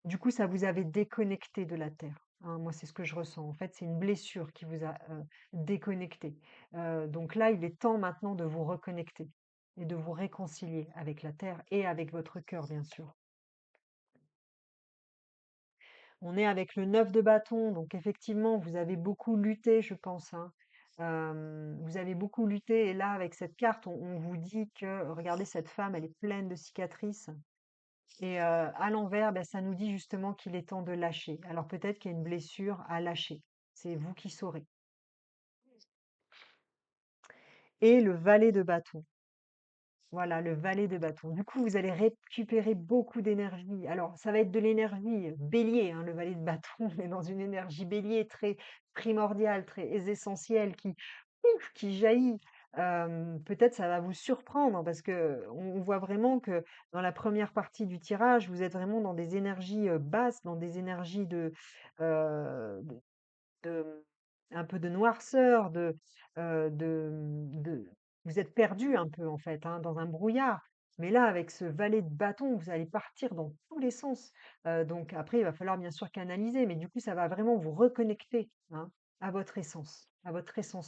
du coup, ça vous avait déconnecté de la terre, hein. Moi, c'est ce que je ressens. En fait, c'est une blessure qui vous a, déconnecté. Donc là, il est temps maintenant de vous reconnecter et de vous réconcilier avec la terre et avec votre cœur, bien sûr. On est avec le 9 de bâton, donc effectivement, vous avez beaucoup lutté, je pense, hein. Vous avez beaucoup lutté et là, avec cette carte, on vous dit que regardez cette femme, elle est pleine de cicatrices et à l'envers, bah, ça nous dit justement qu'il est temps de lâcher. Alors peut-être qu'il y a une blessure à lâcher, c'est vous qui saurez. Et le valet de bâton. Voilà, le valet de bâton. Du coup, vous allez récupérer beaucoup d'énergie. Alors, ça va être de l'énergie bélier, hein, le valet de bâton. On est dans une énergie bélier très primordiale, très essentielle, qui jaillit. Peut-être ça va vous surprendre hein, parce que on voit vraiment que dans la première partie du tirage, vous êtes vraiment dans des énergies basses, dans des énergies euh, de un peu de noirceur, de vous êtes perdu un peu en fait, hein, dans un brouillard. Mais là, avec ce valet de bâton, vous allez partir dans tous les sens. Donc après, il va falloir bien sûr canaliser, mais du coup, ça va vraiment vous reconnecter, hein, à votre essence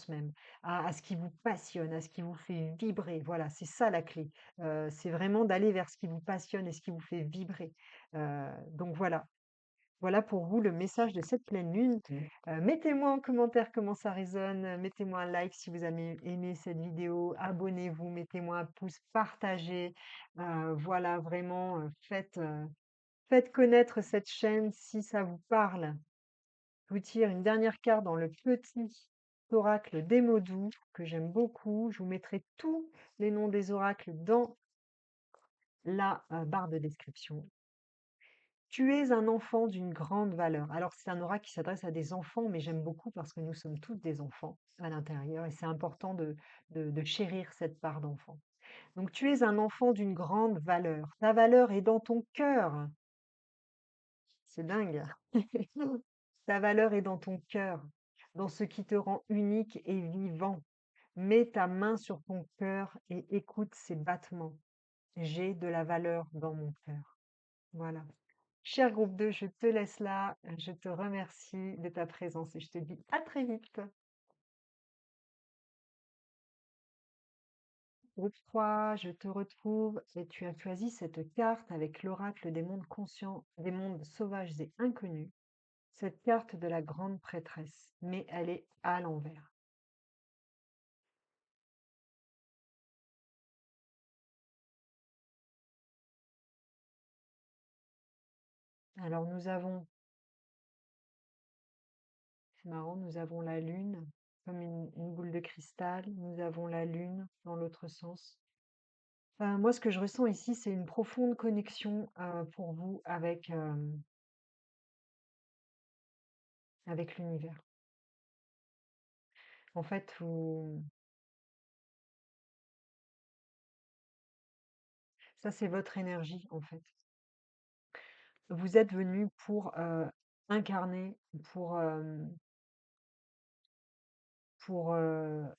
même, à ce qui vous passionne, à ce qui vous fait vibrer. Voilà, c'est ça la clé. C'est vraiment d'aller vers ce qui vous passionne et ce qui vous fait vibrer. Donc voilà, voilà pour vous le message de cette pleine lune. Mettez-moi en commentaire comment ça résonne, mettez-moi un like si vous avez aimé cette vidéo, abonnez-vous, mettez-moi un pouce, partagez. Voilà, vraiment, faites connaître cette chaîne si ça vous parle. Je vous tire une dernière carte dans le petit oracle des mots doux que j'aime beaucoup. Je vous mettrai tous les noms des oracles dans la barre de description. Tu es un enfant d'une grande valeur. Alors, c'est un oracle qui s'adresse à des enfants, mais j'aime beaucoup parce que nous sommes tous des enfants à l'intérieur et c'est important de chérir cette part d'enfant. Donc, tu es un enfant d'une grande valeur. Ta valeur est dans ton cœur. C'est dingue. Ta valeur est dans ton cœur, dans ce qui te rend unique et vivant. Mets ta main sur ton cœur et écoute ses battements. J'ai de la valeur dans mon cœur. Voilà. Cher groupe 2, je te laisse là. Je te remercie de ta présence et je te dis à très vite. Groupe 3, je te retrouve et tu as choisi cette carte avec l'oracle des mondes conscients, des mondes sauvages et inconnus. Cette carte de la grande prêtresse, mais elle est à l'envers. Alors nous avons, c'est marrant, nous avons la lune comme une boule de cristal. Nous avons la lune dans l'autre sens. Moi, ce que je ressens ici, c'est une profonde connexion pour vous avec l'univers. En fait, ça, c'est votre énergie, en fait. Vous êtes venu pour incarner, pour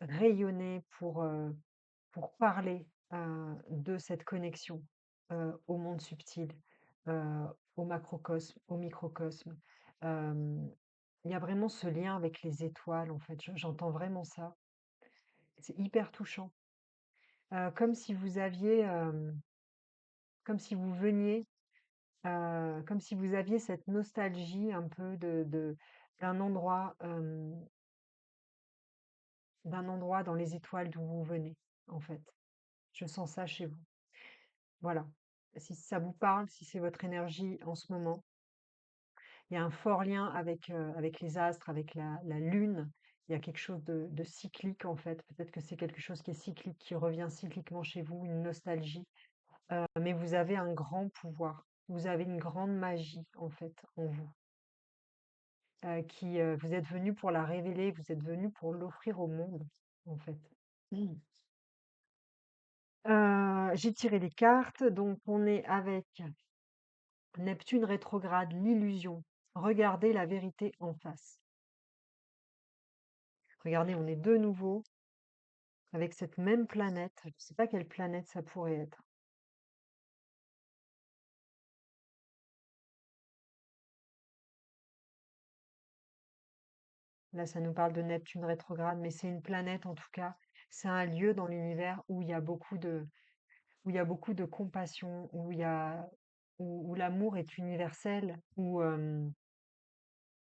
rayonner, pour parler de cette connexion au monde subtil, euh, au macrocosme, au microcosme. Euh, il y a vraiment ce lien avec les étoiles, en fait. J'entends vraiment ça. C'est hyper touchant. Comme si vous aviez, comme si vous veniez, comme si vous aviez cette nostalgie un peu d'un endroit dans les étoiles d'où vous venez, en fait. Je sens ça chez vous. Voilà. Si ça vous parle, si c'est votre énergie en ce moment, il y a un fort lien avec les astres, avec la lune. Il y a quelque chose de cyclique, en fait. Peut-être que c'est quelque chose qui est cyclique, qui revient cycliquement chez vous, une nostalgie. Mais vous avez un grand pouvoir. Vous avez une grande magie, en fait, en vous. Vous êtes venu pour la révéler, vous êtes venu pour l'offrir au monde, en fait. Mm. J'ai tiré les cartes, donc on est avec Neptune rétrograde, l'illusion. Regardez la vérité en face. Regardez, on est de nouveau. avec cette même planète. Je ne sais pas quelle planète ça pourrait être. Là, ça nous parle de Neptune rétrograde, mais c'est une planète en tout cas. C'est un lieu dans l'univers où il y a beaucoup de compassion, où l'amour est universel, où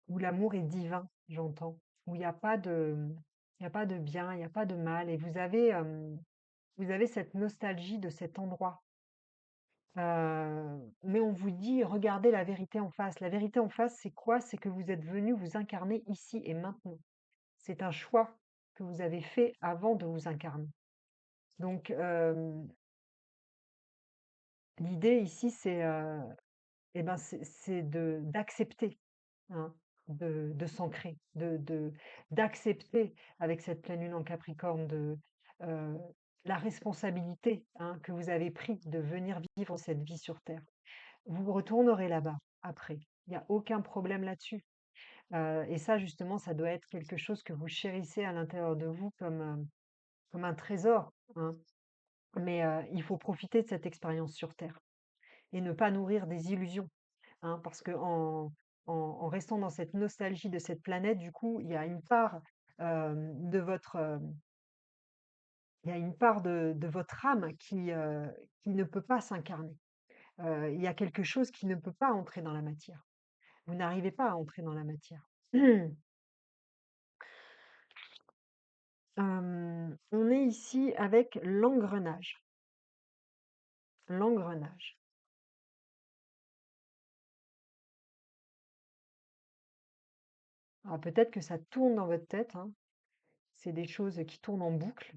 l'amour est divin, j'entends. Où il y a pas de bien, il n'y a pas de mal. Et vous avez cette nostalgie de cet endroit. Mais on vous dit, regardez la vérité en face. La vérité en face, c'est quoi? C'est que vous êtes venu vous incarner ici et maintenant. C'est un choix que vous avez fait avant de vous incarner. Donc, l'idée ici, eh ben, c'est d'accepter, hein, de s'ancrer, d'accepter avec cette pleine lune en Capricorne euh, la responsabilité, hein, que vous avez pris de venir vivre cette vie sur Terre. Vous retournerez là-bas après. Il n'y a aucun problème là-dessus. Et ça, justement, ça doit être quelque chose que vous chérissez à l'intérieur de vous comme un trésor, hein. Mais il faut profiter de cette expérience sur Terre et ne pas nourrir des illusions, hein, parce que en restant dans cette nostalgie de cette planète, du coup, il y a une part de il y a une part de votre âme qui ne peut pas s'incarner. Il y a quelque chose qui ne peut pas entrer dans la matière. Vous n'arrivez pas à entrer dans la matière. On est ici avec l'engrenage. L'engrenage. Alors peut-être que ça tourne dans votre tête, hein. C'est des choses qui tournent en boucle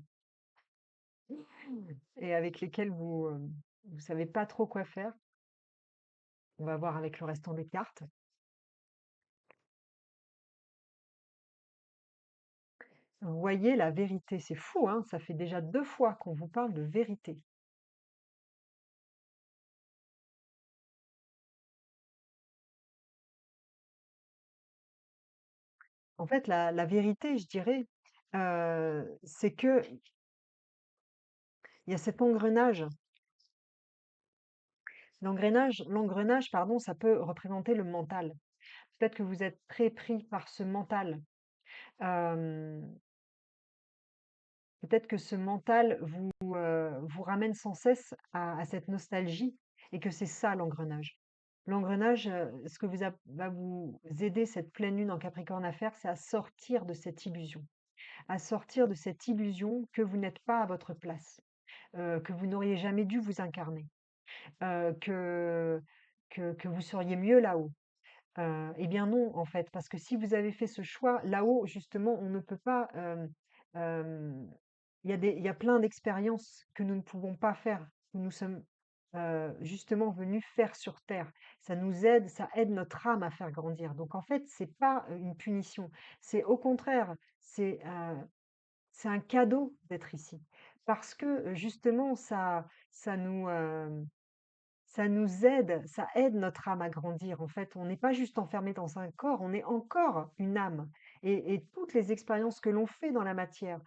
et avec lesquelles vous savez pas trop quoi faire. On va voir avec le restant des cartes. Vous voyez la vérité, c'est fou, hein, ça fait déjà 2 fois qu'on vous parle de vérité. En fait, la vérité, je dirais, c'est que il y a cet engrenage. L'engrenage, pardon, ça peut représenter le mental. Peut-être que vous êtes très pris par ce mental. Hem, Peut-être que ce mental vous ramène sans cesse à cette nostalgie et que c'est ça l'engrenage. L'engrenage, ce que va vous aider cette pleine lune en Capricorne à faire, c'est à sortir de cette illusion. À sortir de cette illusion que vous n'êtes pas à votre place, que vous n'auriez jamais dû vous incarner, que vous seriez mieux là-haut. Eh bien non, en fait, parce que si vous avez fait ce choix, là-haut, justement, on ne peut pas, hem, il y a plein d'expériences que nous ne pouvons pas faire, que nous sommes, justement venus faire sur terre. Ça aide notre âme à faire grandir. Donc en fait, c'est pas, une punition, c'est au contraire, c'est un cadeau d'être ici. Parce que, justement, ça aide notre âme à grandir. En fait, on n'est pas juste enfermé dans un corps, on est encore une âme. Et toutes les expériences que l'on fait dans la matière,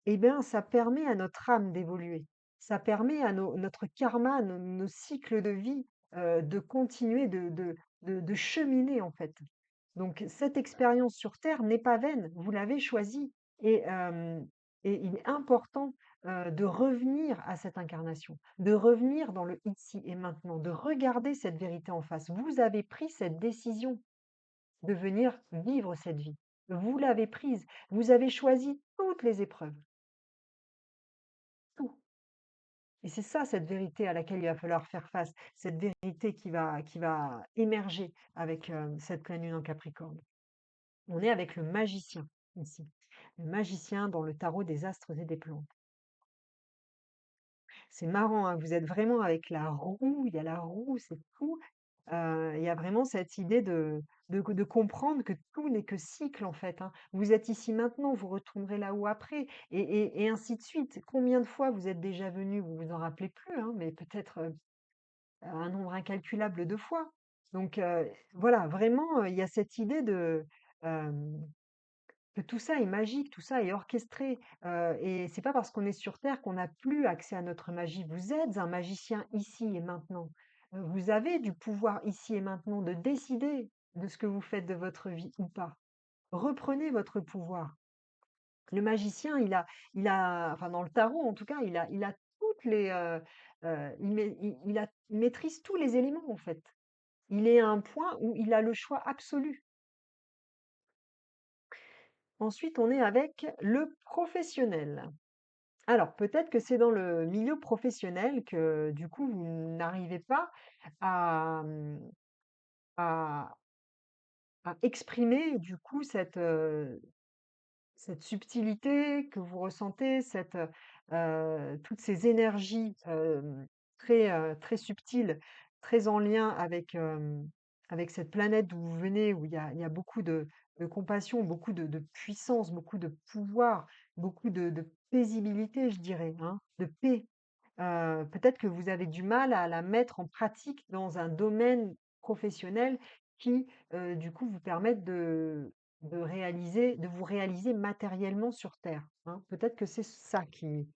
eh bien, ça permet à notre âme d'évoluer. Ça permet à notre karma, nos cycles de vie, de continuer de cheminer, en fait. Donc cette expérience sur terre n'est pas vaine, vous l'avez choisie et il est important, de revenir à cette incarnation, de revenir dans le ici et maintenant, de regarder cette vérité en face. Vous avez pris cette décision de venir vivre cette vie. Vous l'avez prise, vous avez choisi toutes les épreuves, tout. Et c'est ça, cette vérité à laquelle il va falloir faire face, cette vérité qui va émerger avec, cette pleine lune en Capricorne. On est avec le magicien ici. Le magicien dans le tarot des astres et des plantes. C'est marrant, hein, vous êtes vraiment avec la roue, il y a la roue, c'est fou. Il y a vraiment cette idée de comprendre que tout n'est que cycle en fait, hein. Vous êtes ici maintenant, vous retournerez là-haut après, et ainsi de suite. Combien de fois vous êtes déjà venu, vous vous en rappelez plus, hein, mais peut-être un nombre incalculable de fois. Donc voilà, vraiment, il y a cette idée que tout ça est magique, tout ça est orchestré. Et c'est pas parce qu'on est sur Terre qu'on n'a plus accès à notre magie. Vous êtes un magicien ici et maintenant. Vous avez du pouvoir ici et maintenant de décider de ce que vous faites de votre vie ou pas. Reprenez votre pouvoir. Le magicien, enfin dans le tarot en tout cas, il a toutes les, il maîtrise tous les éléments en fait. Il est à un point où il a le choix absolu. Ensuite, on est avec le professionnel. Alors, peut-être que c'est dans le milieu professionnel que, du coup, vous n'arrivez pas à, à, à exprimer, du coup, cette subtilité que vous ressentez, toutes ces énergies très subtiles, très en lien avec cette planète d'où vous venez, où il y a beaucoup de compassion, beaucoup de puissance, beaucoup de pouvoir, beaucoup de paisibilité, je dirais, hein, de paix. Peut-être que vous avez du mal à la mettre en pratique dans un domaine professionnel qui, du coup, vous permette de vous réaliser matériellement sur terre, hein. Peut-être que c'est ça qui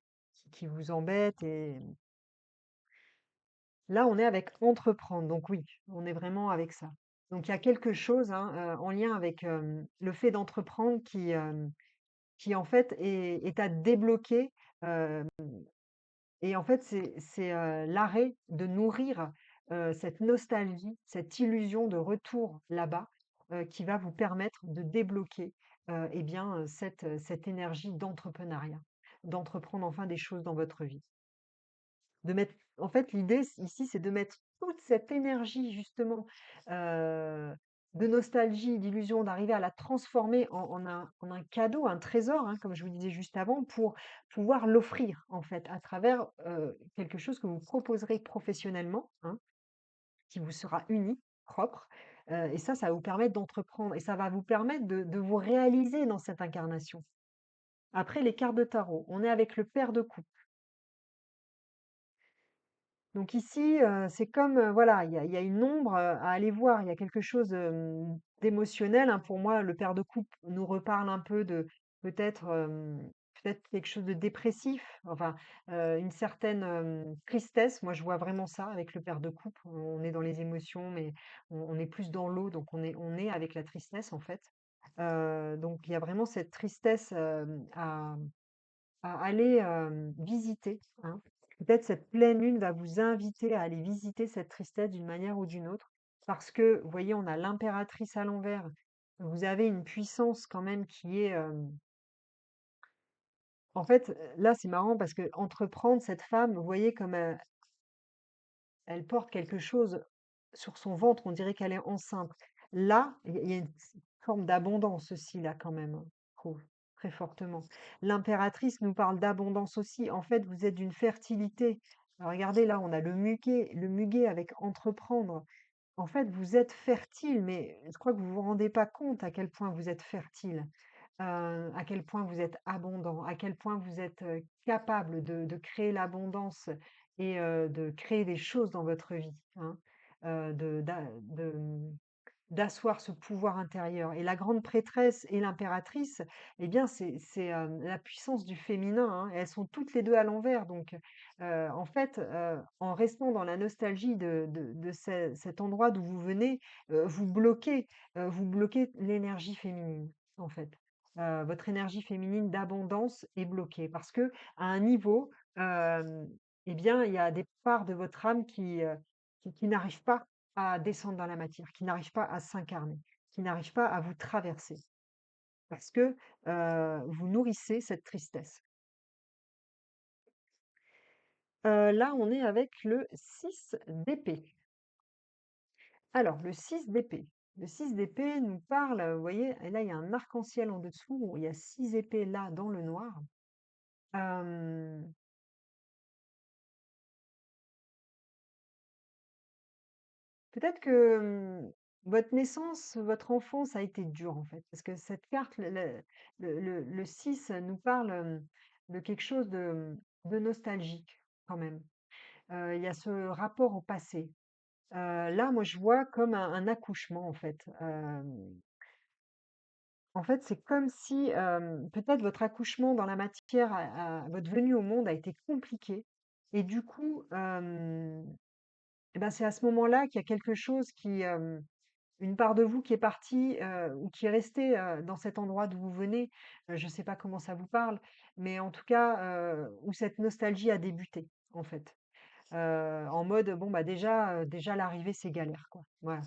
vous embête et là, on est avec entreprendre, donc oui, on est vraiment avec ça. Donc il y a quelque chose, hein, en lien avec, le fait d'entreprendre qui en fait est à débloquer, hem et en fait, c'est l'arrêt de nourrir, cette nostalgie, cette illusion de retour là-bas, qui va vous permettre de débloquer, et bien, cette énergie d'entrepreneuriat, d'entreprendre enfin des choses dans votre vie. De mettre en fait, l'idée ici, c'est de mettre toute cette énergie justement, heu, de nostalgie, d'illusion, d'arriver à la transformer en un cadeau, un trésor, hein, comme je vous disais juste avant, pour pouvoir l'offrir en fait à travers, quelque chose que vous proposerez professionnellement, hein, qui vous sera unique, propre, et ça va vous permettre d'entreprendre et ça va vous permettre de vous réaliser dans cette incarnation. Après les cartes de tarot, on est avec le pair de coupe. Donc ici, c'est comme, voilà, il y a une ombre, à aller voir. Il y a quelque chose, d'émotionnel, hein. Pour moi, le pair de coupe nous reparle un peu de peut-être, peut-être quelque chose de dépressif, enfin, une certaine, tristesse. Moi, je vois vraiment ça avec le pair de coupe. On est dans les émotions, mais on est plus dans l'eau, donc on est avec la tristesse, en fait. Donc il y a vraiment cette tristesse, à aller, visiter, hein. Peut-être cette pleine lune va vous inviter à aller visiter cette tristesse d'une manière ou d'une autre, parce que, vous voyez, on a l'impératrice à l'envers. Vous avez une puissance quand même qui est, en fait, là, c'est marrant parce que entreprendre cette femme, vous voyez comme, elle porte quelque chose sur son ventre, on dirait qu'elle est enceinte. Là, il y a une forme d'abondance aussi là quand même, hein, je trouve, très fortement. L'impératrice nous parle d'abondance aussi. En fait, vous êtes d'une fertilité. Alors regardez là, on a le muguet avec entreprendre. En fait, vous êtes fertile, mais je crois que vous vous rendez pas compte à quel point vous êtes fertile, à quel point vous êtes abondant, à quel point vous êtes, capable de créer l'abondance et de créer des choses dans votre vie, hein, d'asseoir ce pouvoir intérieur et la grande prêtresse et l'impératrice, eh bien, c'est la puissance du féminin, hein, et elles sont toutes les 2 à l'envers donc en fait, en restant dans la nostalgie de cet endroit d'où vous venez, vous bloquez l'énergie féminine, en fait. Votre énergie féminine d'abondance est bloquée parce que à un niveau, hem, eh bien, il y a des parts de votre âme qui n'arrivent pas à descendre dans la matière, qui n'arrivent pas à s'incarner, qui n'arrivent pas à vous traverser parce que, vous nourrissez cette tristesse. Là, on est avec le 6 d'épée. Alors le 6 d'épée. Le 6 d'épée nous parle, vous voyez? Et là, il y a un arc-en-ciel en dessous, où il y a 6 épées là dans le noir. Hem, peut-être que, votre naissance, votre enfance a été dure, en fait, parce que cette carte, le 6 nous parle, de quelque chose de nostalgique quand même. Il y a ce rapport au passé. Là, moi, je vois comme un accouchement, en fait. En fait, c'est comme si, peut-être votre accouchement dans la matière votre venue au monde a été compliquée et du coup, et ben, c'est à ce moment-là qu'il y a quelque chose qui, une part de vous qui est partie, ou qui est restée, dans cet endroit d'où vous venez. Je ne sais pas comment ça vous parle, mais en tout cas, où cette nostalgie a débuté, en fait. En mode, bon, bah, déjà l'arrivée, c'est galère, quoi. Voilà.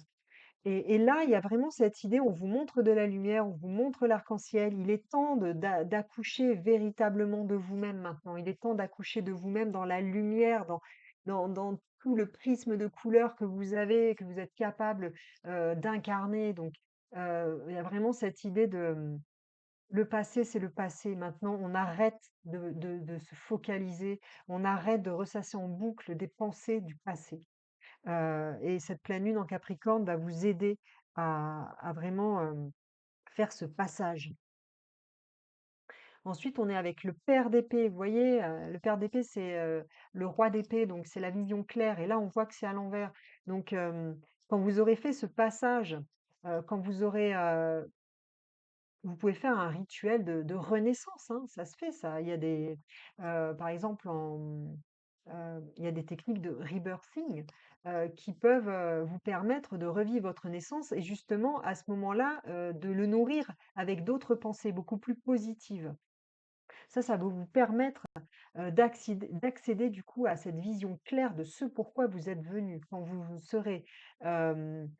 Et là, il y a vraiment cette idée, on vous montre de la lumière, on vous montre l'arc-en-ciel. Il est temps d'accoucher véritablement de vous-même maintenant. Il est temps d'accoucher de vous-même dans la lumière, dans tout le prisme de couleurs que vous avez, que vous êtes capable d'incarner. Donc, il y a vraiment cette idée de le passé, c'est le passé. Maintenant, on arrête de se focaliser, on arrête de ressasser en boucle des pensées du passé. Et cette pleine lune en Capricorne va vous aider à vraiment, faire ce passage. Ensuite, on est avec le pair d'épée, vous voyez? Le pair d'épée, c'est, le roi d'épée, donc c'est la vision claire et là, on voit que c'est à l'envers. Donc, quand vous aurez fait ce passage, quand vous aurez, vous pouvez faire un rituel de renaissance, hein, ça se fait ça. Il y a des, par exemple il y a des techniques de rebirthing, qui peuvent, vous permettre de revivre votre naissance et justement à ce moment-là, de le nourrir avec d'autres pensées beaucoup plus positives. Ça va vous permettre, d'accéder du coup à cette vision claire de ce pourquoi vous êtes venu. Quand vous serez, hem,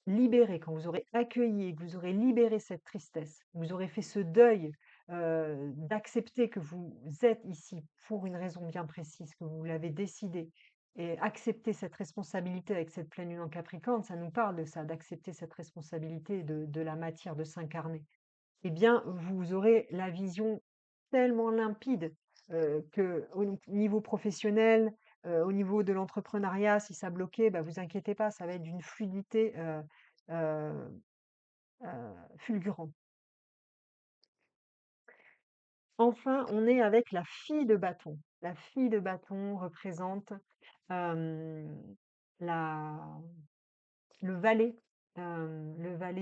libéré, quand vous aurez accueilli et que vous aurez libéré cette tristesse, vous aurez fait ce deuil, d'accepter que vous êtes ici pour une raison bien précise, que vous l'avez décidé et accepter cette responsabilité avec cette pleine lune en Capricorne, ça nous parle de ça, d'accepter cette responsabilité de la matière, de s'incarner. Eh bien, vous aurez la vision tellement limpide, qu'au niveau professionnel, au niveau de l'entrepreneuriat, si ça bloquait, bah, vous inquiétez pas, ça va être d'une fluidité, heu fulgurante. Enfin, on est avec la fille de bâton. La fille de bâton représente, hem, la le valet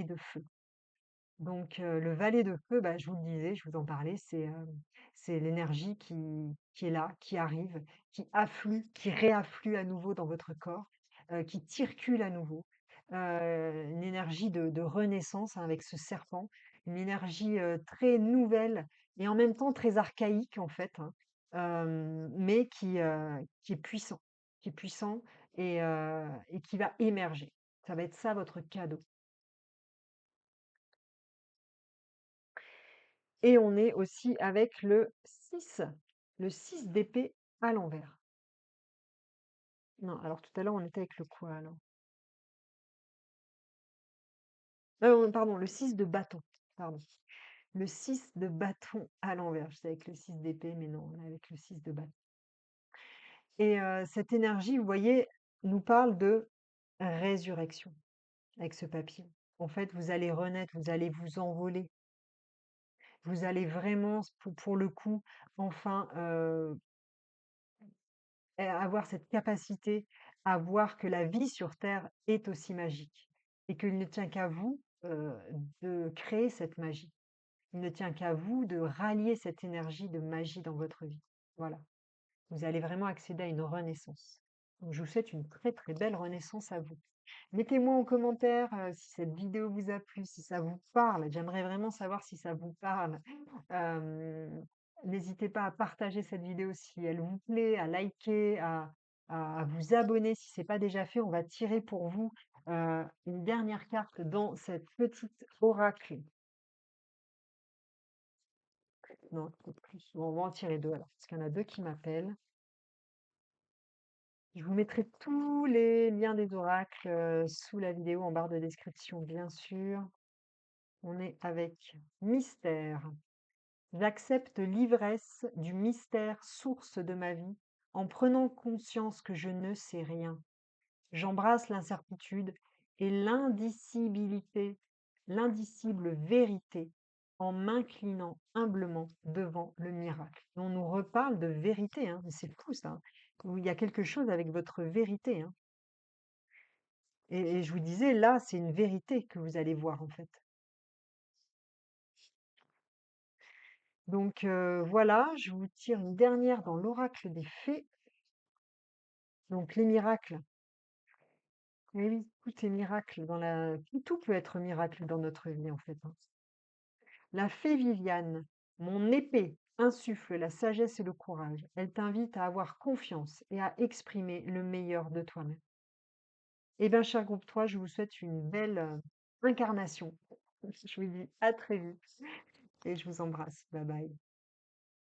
de feu. Donc, le valet de feu, bah, je vous le disais, je vous en parlais, c'est l'énergie qui est là, qui arrive, qui afflue, qui réafflue à nouveau dans votre corps, qui circule à nouveau. Une énergie de renaissance, hein, avec ce serpent, une énergie, très nouvelle et en même temps très archaïque en fait, hein, mais qui est puissant et qui va émerger. Ça va être ça votre cadeau. Et on est aussi avec le 6 d'épée à l'envers. Non, alors tout à l'heure, on était avec le quoi alors? Pardon, le 6 de bâton, pardon. Le 6 de bâton à l'envers. J'étais avec le 6 d'épée, mais non, on est avec le 6 de bâton. Et cette énergie, vous voyez, nous parle de résurrection avec ce papillon. En fait, vous allez renaître, vous allez vous envoler. Vous allez vraiment, pour le coup, enfin, avoir cette capacité à voir que la vie sur terre est aussi magique et qu'il ne tient qu'à vous, de créer cette magie. Il ne tient qu'à vous de rallier cette énergie de magie dans votre vie. Voilà, vous allez vraiment accéder à une renaissance. Donc je vous souhaite une très, très belle renaissance à vous. Mettez-moi en commentaire, si cette vidéo vous a plu, si ça vous parle. J'aimerais vraiment savoir si ça vous parle. Hem, N'hésitez pas à partager cette vidéo si elle vous plaît, à liker, à vous abonner si ce n'est pas déjà fait. On va tirer pour vous, une dernière carte dans cette petite oracle. Non, peut-être plus. Bon, on va en tirer 2 alors, parce qu'il y en a 2 qui m'appellent. Je vous mettrai tous les liens des oracles, sous la vidéo en barre de description, bien sûr. On est avec mystère. J'accepte l'ivresse du mystère source de ma vie en prenant conscience que je ne sais rien. J'embrasse l'incertitude et l'indicibilité, l'indicible vérité en m'inclinant humblement devant le miracle. On nous reparle de vérité, hein, mais c'est fou ça, hein, où il y a quelque chose avec votre vérité, hein. Et je vous disais, là, c'est une vérité que vous allez voir en fait. Donc voilà, je vous tire une dernière dans l'oracle des fées. Donc les miracles. Eh oui, tout est miracle dans la tout peut être miracle dans notre vie, en fait, hein. La fée Viviane, mon épée, insuffle la sagesse et le courage. Elle t'invite à avoir confiance et à exprimer le meilleur de toi-même. Eh bien, cher groupe 3, je vous souhaite une belle incarnation. Je vous dis à très vite et je vous embrasse. Bye bye.